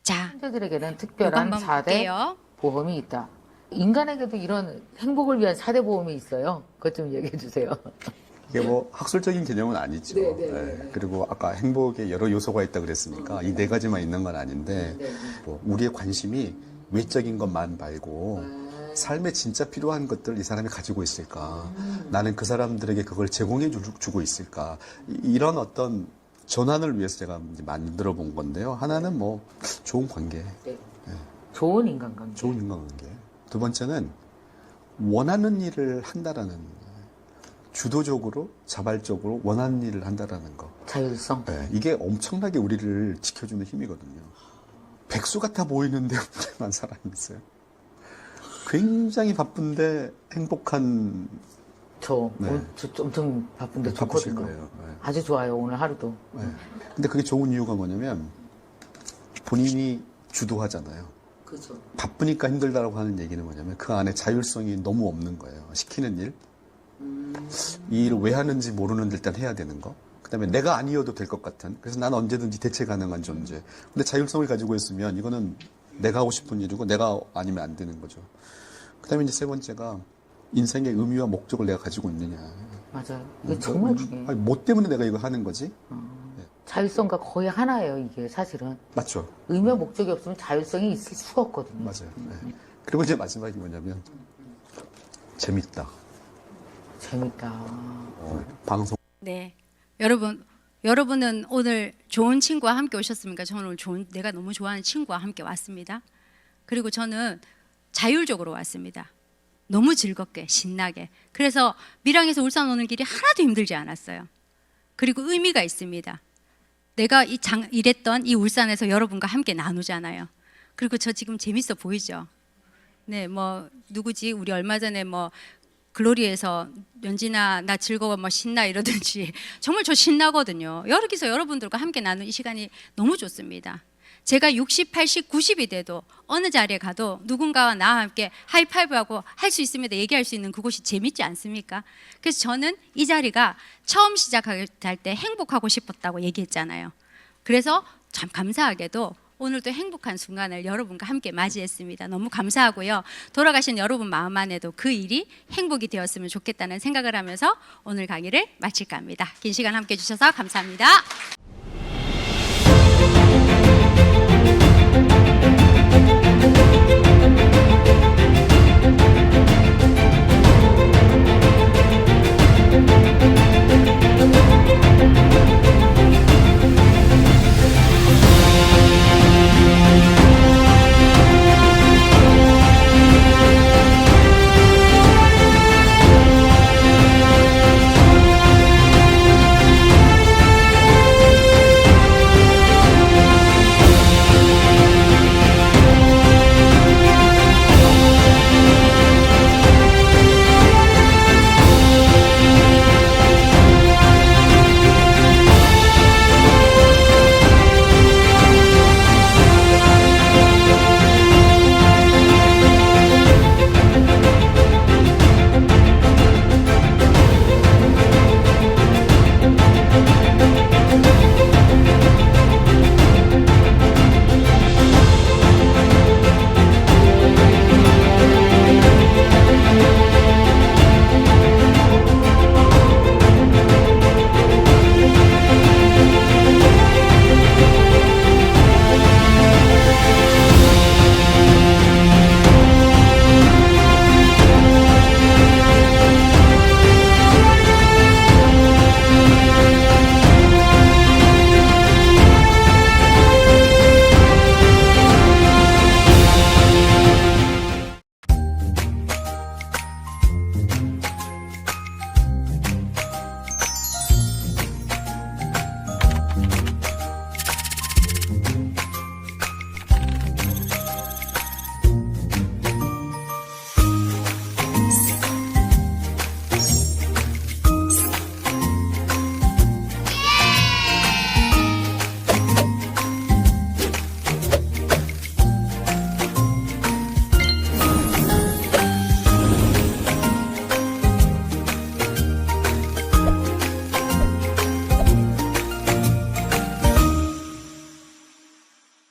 자, 형제들에게는 이거 특별한 한번 4대 볼게요. 보험이 있다. 인간에게도 이런 행복을 위한 4대 보험이 있어요. 그것 좀 얘기해 주세요. 이게 뭐 학술적인 개념은 아니죠. 네. 예. 그리고 아까 행복에 여러 요소가 있다 그랬으니까 이 4가지만 있는 건 아닌데 뭐 우리의 관심이 외적인 것만 말고 삶에 진짜 필요한 것들 이 사람이 가지고 있을까? 나는 그 사람들에게 그걸 제공해 주고 있을까? 이런 어떤 전환을 위해서 제가 이제 만들어 본 건데요. 하나는 뭐 좋은 관계, 좋은 인간관계. 좋은 인간관계. 두 번째는 원하는 일을 한다라는 주도적으로 자발적으로 원하는 일을 한다라는 거. 자율성. 네, 이게 엄청나게 우리를 지켜주는 힘이거든요. 백수 같아 보이는데 불행한 사람이 있어요. 굉장히 바쁜데 행복한. 네. 오늘 저 엄청 바쁜데 바쁘실 좋거든요. 거예요. 네. 아주 좋아요. 오늘 하루도. 네. 근데 그게 좋은 이유가 뭐냐면 본인이 주도하잖아요. 그렇죠. 바쁘니까 힘들다라고 하는 얘기는 뭐냐면 그 안에 자율성이 너무 없는 거예요. 시키는 일. 이 일을 왜 하는지 모르는데 일단 해야 되는 거. 그 다음에 내가 아니어도 될 것 같은. 그래서 난 언제든지 대체 가능한 존재. 근데 자율성을 가지고 있으면 이거는 내가 하고 싶은 일이고 내가 아니면 안 되는 거죠. 그 다음에 이제 세 번째가 인생의 의미와 목적을 내가 가지고 있느냐. 맞아요. 이게 정말 중요해요. 아니, 뭐 때문에 내가 이거 하는 거지? 자율성과 거의 하나예요. 이게 사실은. 맞죠. 의미와 목적이 없으면 자율성이 있을 수가 없거든요. 맞아요. 네. 그리고 이제 마지막이 뭐냐면 재밌다. 재밌다. 방송. 네, 여러분은 오늘 좋은 친구와 함께 오셨습니까? 저는 오늘 내가 너무 좋아하는 친구와 함께 왔습니다. 그리고 저는 자율적으로 왔습니다. 너무 즐겁게 신나게. 그래서 밀양에서 울산 오는 길이 하나도 힘들지 않았어요. 그리고 의미가 있습니다. 내가 일했던 이 울산에서 여러분과 함께 나누잖아요. 그리고 저 지금 재밌어 보이죠? 네, 뭐 누구지? 우리 얼마 전에 뭐 글로리에서 연진아 나 즐거워 뭐 신나 이러든지 정말 저 신나거든요. 여기서 여러분들과 함께 나누는 이 시간이 너무 좋습니다. 제가 60, 80, 90이 돼도 어느 자리에 가도 누군가와 나와 함께 하이파이브하고 할 수 있습니다. 얘기할 수 있는 그곳이 재밌지 않습니까? 그래서 저는 이 자리가 처음 시작할 때 행복하고 싶었다고 얘기했잖아요. 그래서 참 감사하게도 오늘도 행복한 순간을 여러분과 함께 맞이했습니다. 너무 감사하고요. 돌아가신 여러분 마음 안에도 그 일이 행복이 되었으면 좋겠다는 생각을 하면서 오늘 강의를 마칠까 합니다. 긴 시간 함께 해주셔서 감사합니다.